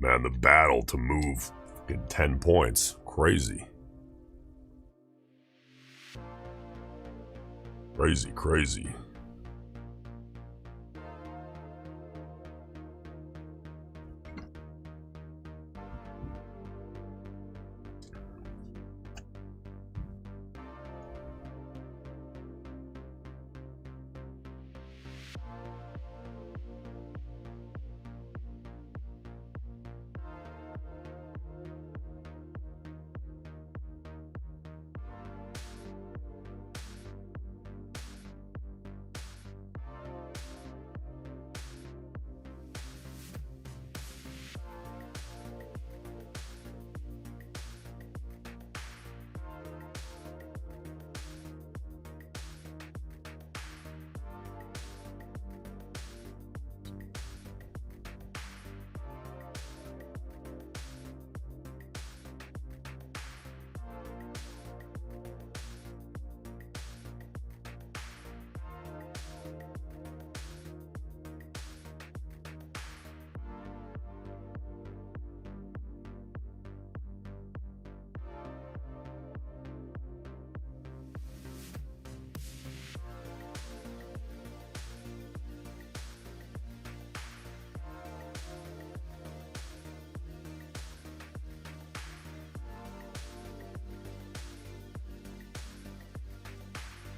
Man, the battle to move fucking 10 points. Crazy. Crazy, crazy.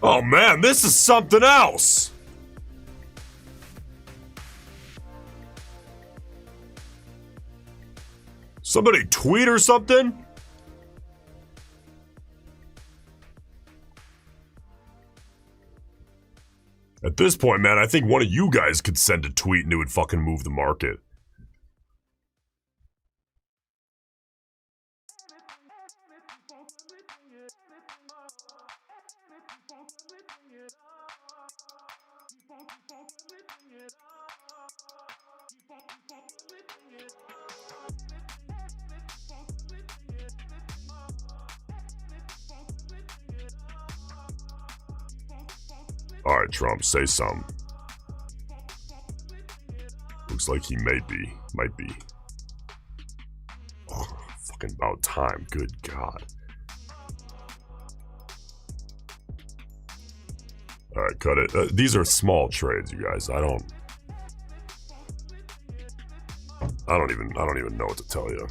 Oh man, this is something else. Somebody tweet or something? At this point, man, I think one of you guys could send a tweet and it would fucking move the market. All right, Trump, say something. Looks like he might be. Oh, fucking about time, good God. All right, cut it. These are small trades, you guys. I don't even know what to tell you.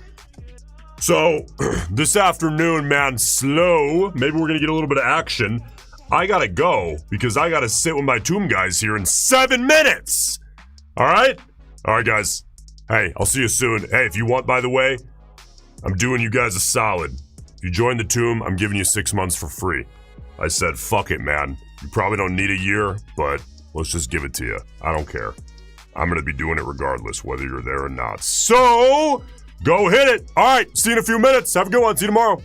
So, this afternoon, man, slow. Maybe we're gonna get a little bit of action. I gotta go because I gotta sit with my tomb guys here in 7 minutes. All right, guys. Hey, I'll see you soon. Hey, if you want, by the way, I'm doing you guys a solid. If you join the tomb, I'm giving you 6 months for free. I said, fuck it, man. You probably don't need a year, but let's just give it to you. I don't care. I'm gonna be doing it regardless, whether you're there or not. So, go hit it. All right, see you in a few minutes. Have a good one. See you tomorrow.